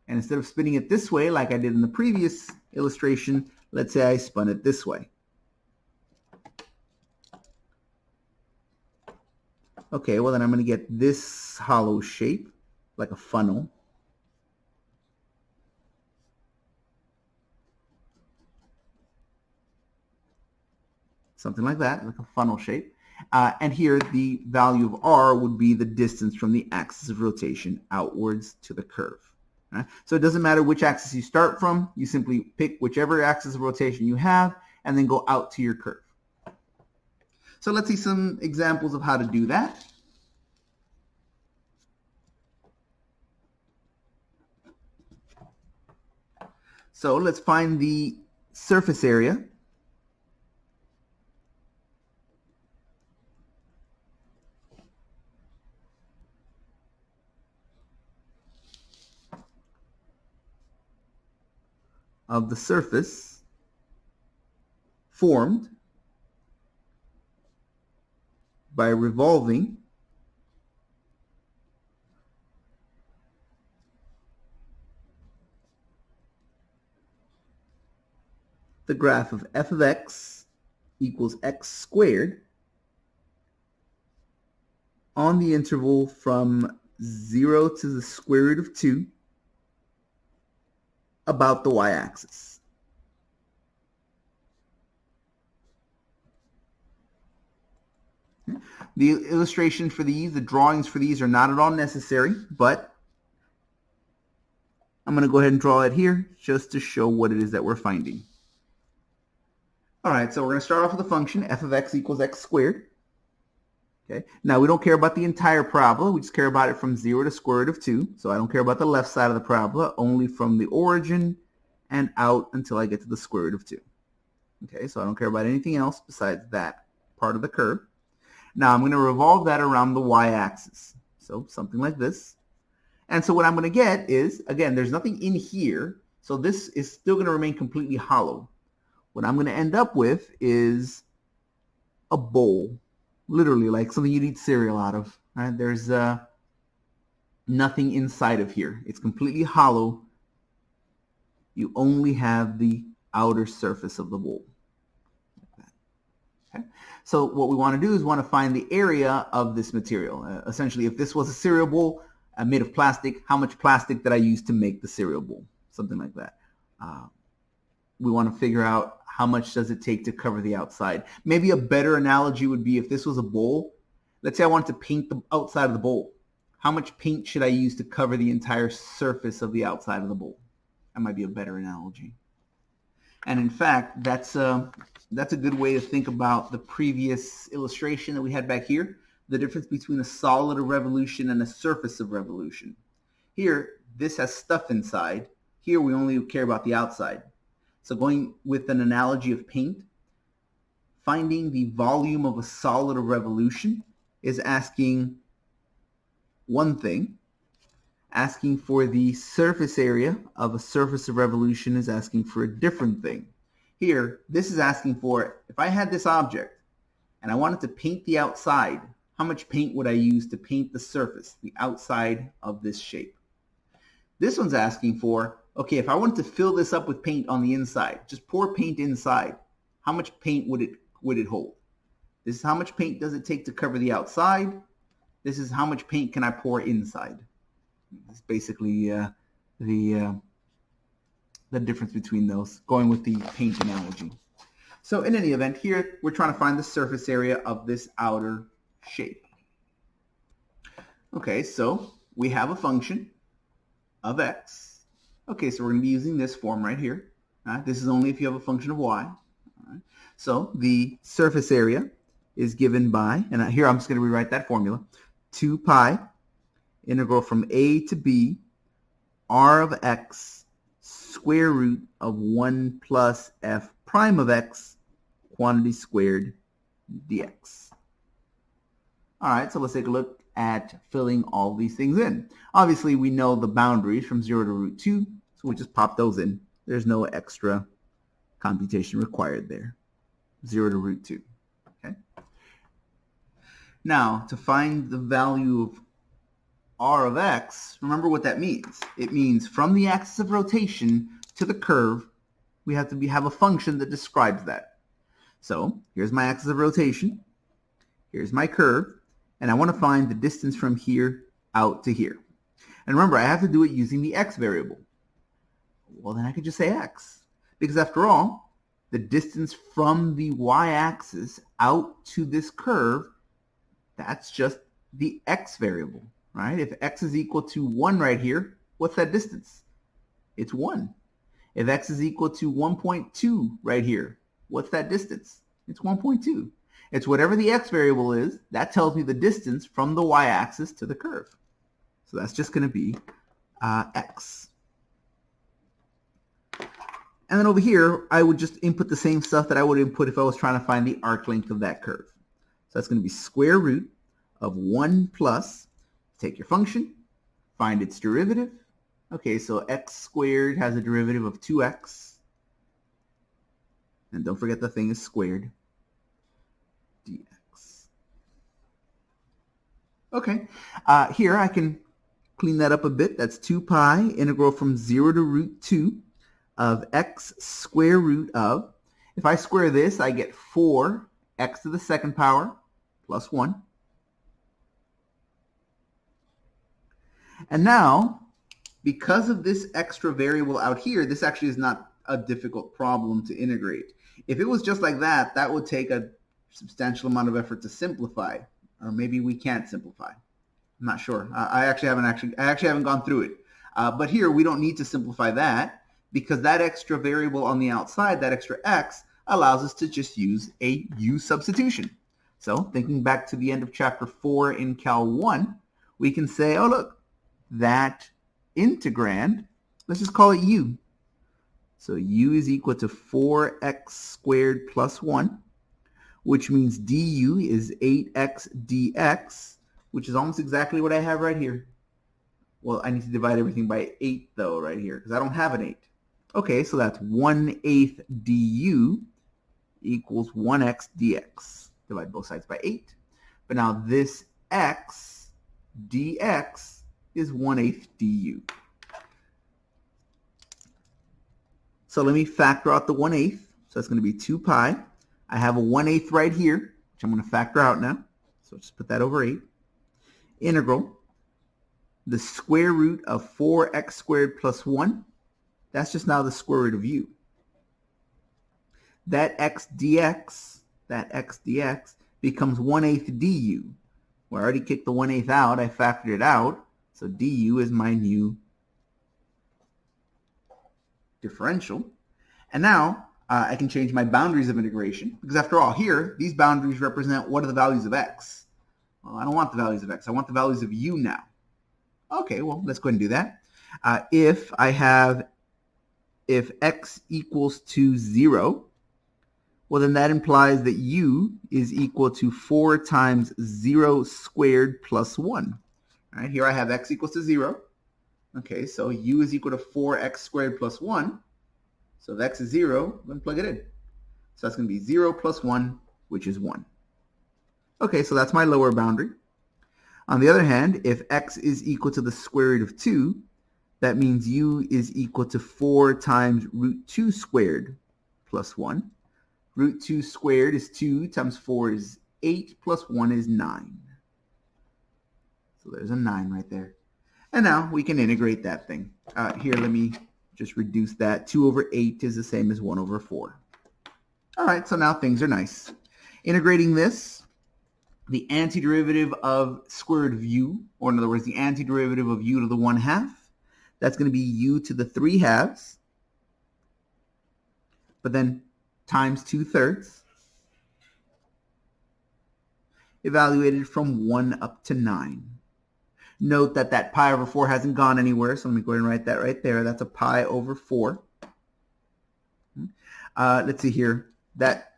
And instead of spinning it this way, like I did in the previous illustration, let's say I spun it this way. Okay, well then I'm going to get this hollow shape, like a funnel. Something like that, like a funnel shape. And here the value of r would be the distance from the axis of rotation outwards to the curve. Right? So it doesn't matter which axis you start from, you simply pick whichever axis of rotation you have and then go out to your curve. So let's see some examples of how to do that. So let's find the surface area of the surface formed by revolving the graph of f of x equals x squared on the interval from 0 to the square root of 2 about the y-axis. The illustration for these, the drawings for these are not at all necessary, but I'm going to go ahead and draw it here just to show what it is that we're finding. All right, so we're going to start off with the function f of x equals x squared. Okay. Now we don't care about the entire parabola, we just care about it from 0 to square root of 2. So I don't care about the left side of the parabola, only from the origin and out until I get to the square root of 2. Okay, so I don't care about anything else besides that part of the curve. Now I'm going to revolve that around the y-axis. So something like this. And so what I'm going to get is, again, there's nothing in here, so this is still going to remain completely hollow. What I'm going to end up with is a bowl. Literally, like something you'd eat cereal out of. Right? There's nothing inside of here. It's completely hollow. You only have the outer surface of the bowl. Okay? So what we want to do is want to find the area of this material. Essentially, if this was a cereal bowl made of plastic, how much plastic did I use to make the cereal bowl? Something like that. We want to figure out how much does it take to cover the outside. Maybe a better analogy would be if this was a bowl. Let's say I wanted to paint the outside of the bowl. How much paint should I use to cover the entire surface of the outside of the bowl? That might be a better analogy. And in fact, that's a good way to think about the previous illustration that we had back here, the difference between a solid of revolution and a surface of revolution. Here, this has stuff inside. Here, we only care about the outside. So going with an analogy of paint, finding the volume of a solid of revolution is asking one thing. Asking for the surface area of a surface of revolution is asking for a different thing. Here, this is asking for, if I had this object and I wanted to paint the outside, how much paint would I use to paint the surface, the outside of this shape? This one's asking for, okay, if I wanted to fill this up with paint on the inside, just pour paint inside, how much paint would it hold? This is how much paint does it take to cover the outside. This is how much paint can I pour inside. It's basically the difference between those, going with the paint analogy. So in any event, here we're trying to find the surface area of this outer shape. Okay, so we have a function of x. Okay, so we're going to be using this form right here. This is only if you have a function of y. So the surface area is given by, and here I'm just going to rewrite that formula, 2 pi integral from a to b r of x square root of 1 plus f prime of x quantity squared dx. All right, so let's take a look at filling all these things in. Obviously, we know the boundaries from 0 to root 2, so we just pop those in. There's no extra computation required there. 0 to root 2. Okay. Now, to find the value of r of x, remember what that means. It means from the axis of rotation to the curve, we have to have a function that describes that. So here's my axis of rotation. Here's my curve. And I want to find the distance from here out to here. And remember, I have to do it using the x variable. Well, then I could just say x. Because after all, the distance from the y-axis out to this curve, that's just the x variable, right? If x is equal to 1 right here, what's that distance? It's 1. If x is equal to 1.2 right here, what's that distance? It's 1.2. It's whatever the x variable is, that tells me the distance from the y-axis to the curve. So that's just going to be x. And then over here, I would just input the same stuff that I would input if I was trying to find the arc length of that curve. So that's going to be square root of 1 plus, take your function, find its derivative. Okay, so x squared has a derivative of 2x. And don't forget the thing is squared. Dx. Okay, here I can clean that up a bit. That's 2 pi integral from 0 to root 2 of x square root of, if I square this, I get 4 x to the second power plus 1. And now, because of this extra variable out here, this actually is not a difficult problem to integrate. If it was just like that, that would take a substantial amount of effort to simplify, or maybe we can't simplify. I'm not sure. I actually haven't gone through it. But here we don't need to simplify that because that extra variable on the outside, that extra x, allows us to just use a u substitution. So thinking back to the end of chapter 4 in Cal 1, we can say, oh look, that integrand, let's just call it u. So u is equal to 4x squared plus 1, which means du is 8x dx, which is almost exactly what I have right here. Well, I need to divide everything by 8 though right here because I don't have an 8. Okay, so that's 1/8 du equals 1x dx. Divide both sides by 8. But now this x dx is 1/8 du. So let me factor out the 1/8. So that's going to be 2 pi. I have a 1/8 right here, which I'm going to factor out now. So just put that over 8. Integral the square root of 4x squared plus 1. That's just now the square root of u. That x dx becomes 1/8 du. Well, I already kicked the 1/8 out. I factored it out. So du is my new differential. And now I can change my boundaries of integration because after all, here, these boundaries represent what are the values of x. Well, I don't want the values of x. I want the values of u now. Okay, well, let's go ahead and do that. If x equals to 0, well, then that implies that u is equal to 4 times 0 squared plus 1. All right, here I have x equals to 0. Okay, so u is equal to 4x squared plus 1. So if x is 0, then plug it in. So that's going to be 0 plus 1, which is 1. Okay, so that's my lower boundary. On the other hand, if x is equal to the square root of 2, that means u is equal to 4 times root 2 squared plus 1. Root 2 squared is 2 times 4 is 8 plus 1 is 9. So there's a 9 right there. And now we can integrate that thing. Here, let me just reduce that. 2 over 8 is the same as 1 over 4. All right, so now things are nice. Integrating this, the antiderivative of square root of u, or in other words, the antiderivative of u to the 1/2, that's going to be u to the 3/2, but then times 2/3, evaluated from 1 up to 9. Note that that pi over 4 hasn't gone anywhere, so let me go ahead and write that right there. That's a pi over 4. Let's see here. That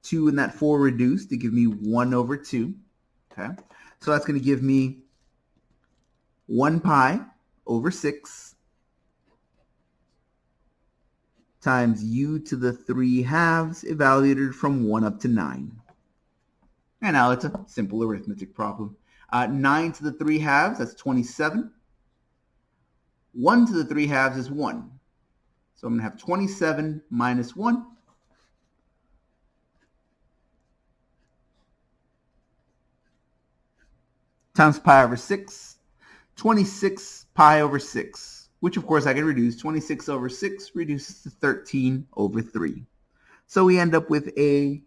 2 and that 4 reduced to give me 1 over 2. Okay, so that's going to give me 1 pi over 6 times u to the 3/2 evaluated from 1 up to 9. And now it's a simple arithmetic problem. 9 to the 3/2, that's 27. 1 to the 3/2 is 1. So I'm going to have 27 minus 1. Times pi over 6. 26 pi over 6, which of course I can reduce. 26 over 6 reduces to 13 over 3. So we end up with a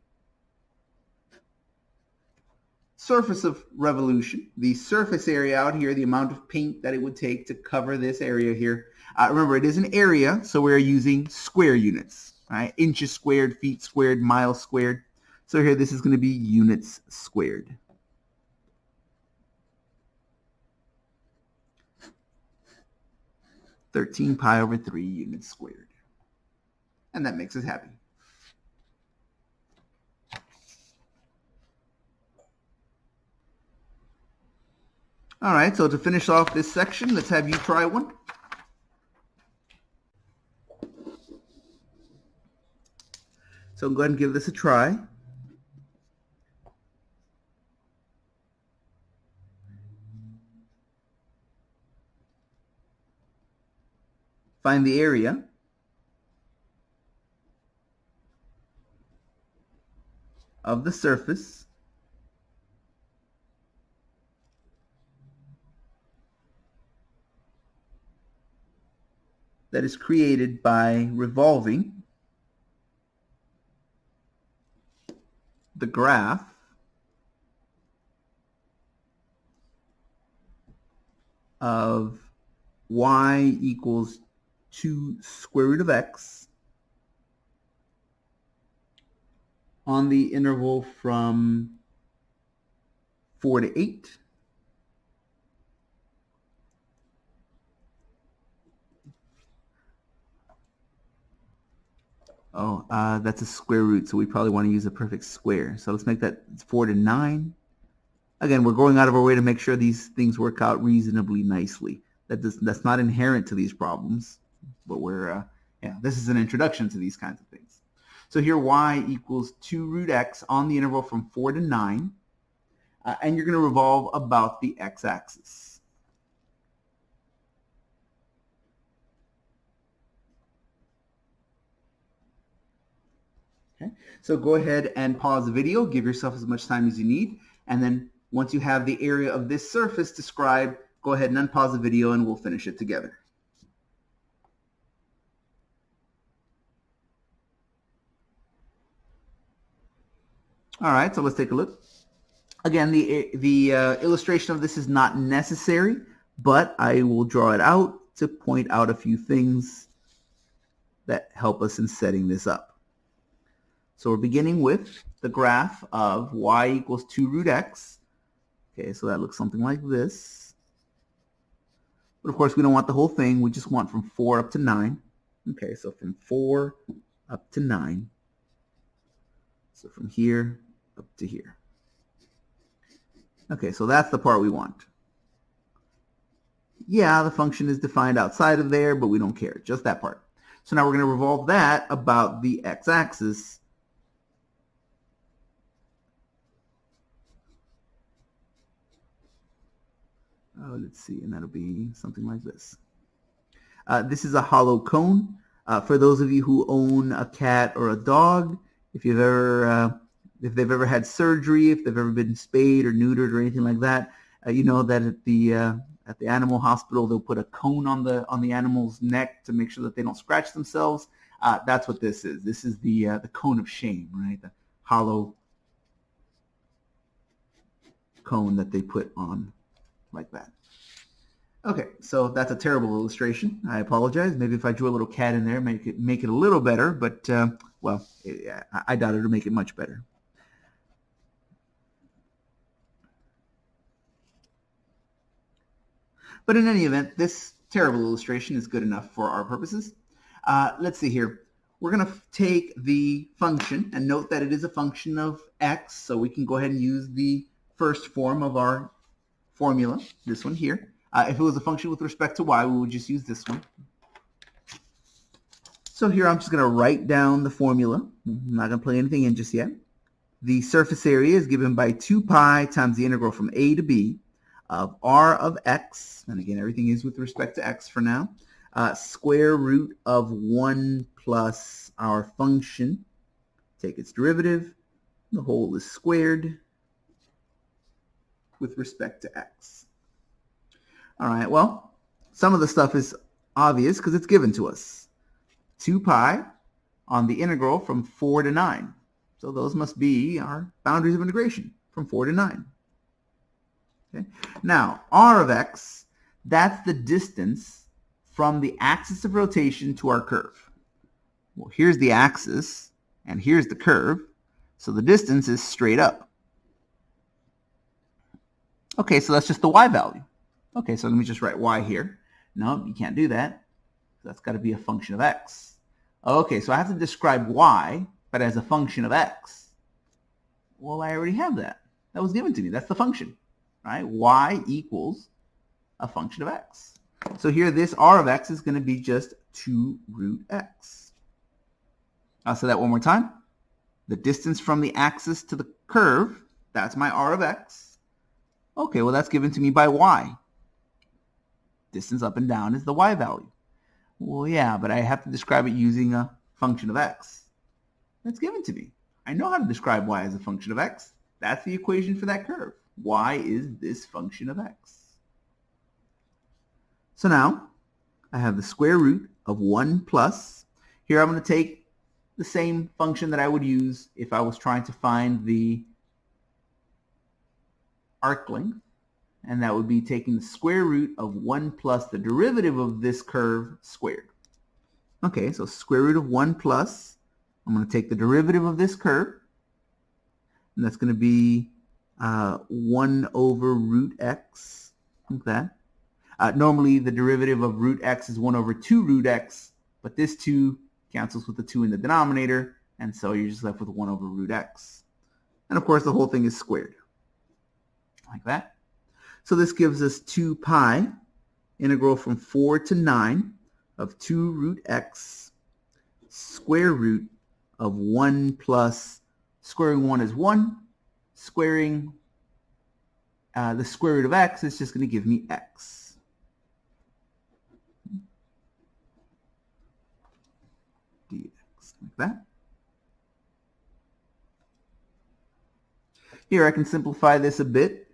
surface of revolution. The surface area out here, the amount of paint that it would take to cover this area here. Remember, it is an area, so we're using square units. Right? Inches squared, feet squared, miles squared. So here this is going to be units squared. (13 pi over 3 units squared). And that makes us happy. All right, so to finish off this section, let's have you try one. So go ahead and give this a try. Find the area of the surface that is created by revolving the graph of y equals 2 square root of x on the interval from 4 to 8 that's a square root, so we probably want to use a perfect square. So let's make that 4 to 9. Again, we're going out of our way to make sure these things work out reasonably nicely. That's not inherent to these problems, but this is an introduction to these kinds of things. So here y equals 2 root x on the interval from 4 to 9, and you're going to revolve about the x-axis. Okay, so go ahead and pause the video, give yourself as much time as you need, and then once you have the area of this surface described, go ahead and unpause the video and we'll finish it together. All right, so let's take a look. Again, the illustration of this is not necessary, but I will draw it out to point out a few things that help us in setting this up. So we're beginning with the graph of y equals 2 root x. Okay, so that looks something like this. But of course, we don't want the whole thing. We just want from 4 up to 9. Okay, so from 4 up to 9. So from here up to here. Okay, so that's the part we want. Yeah, the function is defined outside of there, but we don't care. Just that part. So now we're going to revolve that about the x-axis. Let's see, and that'll be something like this. This is a hollow cone. For those of you who own a cat or a dog, if they've ever had surgery, if they've ever been spayed or neutered or anything like that, you know that at the animal hospital they'll put a cone on the animal's neck to make sure that they don't scratch themselves. That's what this is. This is the cone of shame, right? The hollow cone that they put on like that. Okay, so that's a terrible illustration. I apologize. Maybe if I drew a little cat in there, make it a little better, but well, I doubt it'll make it much better. But in any event, this terrible illustration is good enough for our purposes. Let's see here. We're going to take the function, and note that it is a function of x, so we can go ahead and use the first form of our formula, this one here. If it was a function with respect to y, we would just use this one. So here I'm just going to write down the formula. I'm not going to plug anything in just yet. The surface area is given by 2 pi times the integral from a to b of r of x, and again everything is with respect to x for now, square root of 1 plus our function, take its derivative, the whole is squared with respect to x. All right, well, some of the stuff is obvious because it's given to us. 2 pi on the integral from 4 to 9. So those must be our boundaries of integration from 4 to 9. Okay. Now, r of x, that's the distance from the axis of rotation to our curve. Well, here's the axis, and here's the curve, so the distance is straight up. Okay, so that's just the y value. Okay, so let me just write y here. No, you can't do that. That's got to be a function of x. Okay, so I have to describe y, but as a function of x. Well, I already have that. That was given to me. That's the function, right? Y equals a function of x. So here, this r of x is going to be just 2 root x. I'll say that one more time. The distance from the axis to the curve, that's my r of x. Okay, well, that's given to me by y. Distance up and down is the y value. Well, yeah, but I have to describe it using a function of x. That's given to me. I know how to describe y as a function of x. That's the equation for that curve. Y is this function of x. So now, I have the square root of 1 plus. Here I'm going to take the same function that I would use if I was trying to find the arc length. And that would be taking the square root of 1 plus the derivative of this curve squared. Okay, so square root of 1 plus, I'm going to take the derivative of this curve, and that's going to be 1 over root x, like that. Normally, the derivative of root x is 1 over 2 root x, but this 2 cancels with the 2 in the denominator, and so you're just left with 1 over root x. And of course, the whole thing is squared, like that. So this gives us 2 pi, integral from 4 to 9 of 2 root x, square root of 1 plus, squaring 1 is 1, squaring the square root of x is just going to give me x. dx, like that. Here I can simplify this a bit.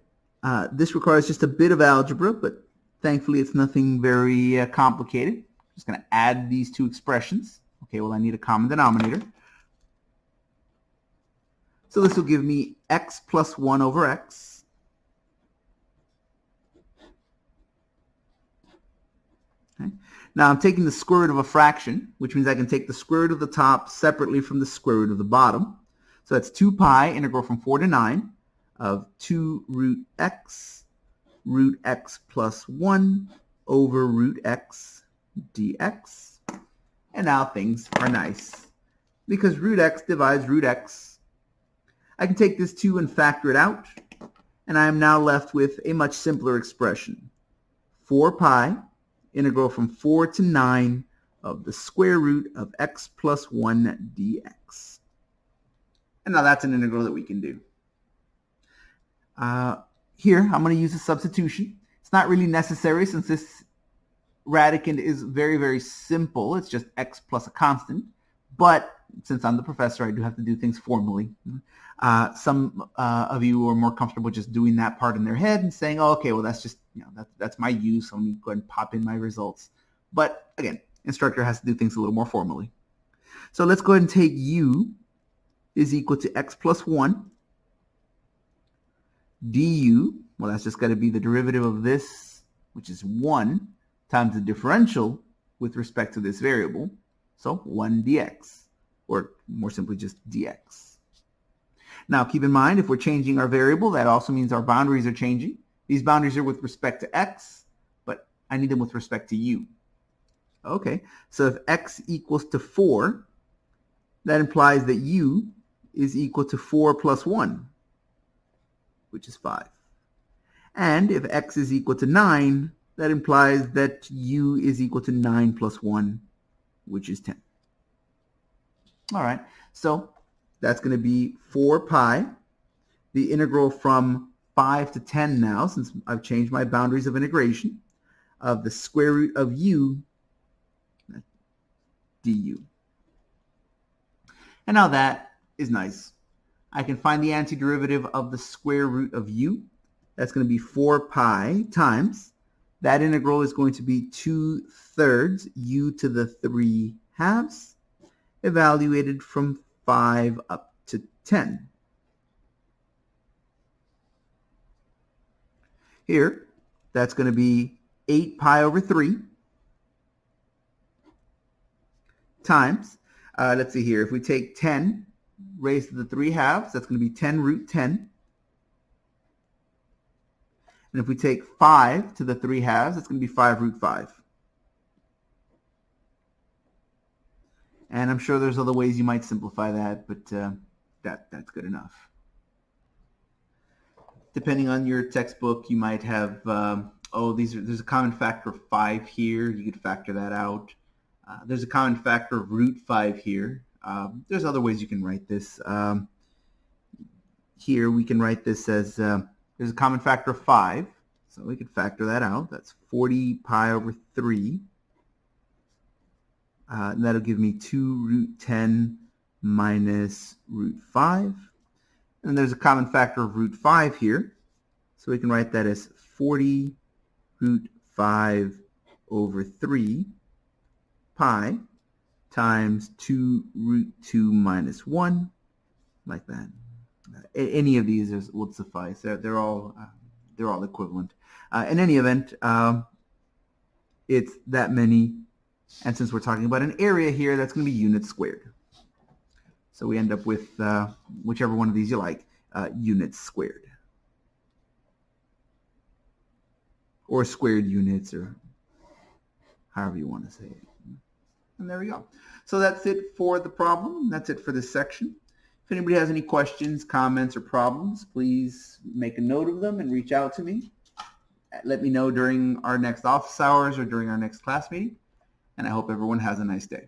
This requires just a bit of algebra, but thankfully it's nothing very complicated. I'm just going to add these two expressions. Okay, well I need a common denominator. So this will give me x plus 1 over x. Okay. Now I'm taking the square root of a fraction, which means I can take the square root of the top separately from the square root of the bottom. So that's 2 pi, integral from 4 to 9, of 2 root x plus 1 over root x dx. And now things are nice. Because root x divides root x, I can take this 2 and factor it out, and I am now left with a much simpler expression. 4 pi, integral from 4 to 9 of the square root of x plus 1 dx. And now that's an integral that we can do. Here, I'm going to use a substitution. It's not really necessary since this radicand is very, very simple. It's just x plus a constant. But since I'm the professor, I do have to do things formally. Some of you are more comfortable just doing that part in their head and saying, oh, okay, well, that's just, that's my u, so let me go ahead and pop in my results. But again, instructor has to do things a little more formally. So let's go ahead and take u is equal to x plus 1 du. Well, that's just got to be the derivative of this, which is 1, times the differential with respect to this variable. So 1 dx, or more simply just dx. Now keep in mind, if we're changing our variable, that also means our boundaries are changing. These boundaries are with respect to x, but I need them with respect to u. Okay, so if x equals to 4, that implies that u is equal to 4 plus 1, which is 5. And if x is equal to 9, that implies that u is equal to 9 plus 1, which is 10. All right, so that's going to be 4 pi. The integral from 5 to 10 now, since I've changed my boundaries of integration, of the square root of u du. And now that is nice. I can find the antiderivative of the square root of u. That's going to be 4 pi times. That integral is going to be 2/3 u to the 3 halves, evaluated from 5 up to 10. Here, that's going to be 8 pi over 3 times, let's see here, if we take 10 raised to the 3 halves, that's going to be 10 root 10. And if we take 5 to the 3 halves, it's going to be 5 root 5. And I'm sure there's other ways you might simplify that, but that's good enough. Depending on your textbook, you might have, there's a common factor of 5 here. You could factor that out. There's a common factor of root 5 here. There's other ways you can write this. Here we can write this as, there's a common factor of 5. So we could factor that out. That's 40 pi over 3. And that'll give me 2 root 10 minus root 5. And there's a common factor of root 5 here. So we can write that as 40 root 5 over 3 pi times 2 root 2 minus 1, like that. Any of these would suffice. They're all equivalent. In any event, it's that many. And since we're talking about an area here, that's going to be units squared. So we end up with whichever one of these you like, units squared. Or squared units, or however you want to say it. And there we go. So that's it for the problem. That's it for this section. If anybody has any questions, comments, or problems, please make a note of them and reach out to me. Let me know during our next office hours or during our next class meeting. And I hope everyone has a nice day.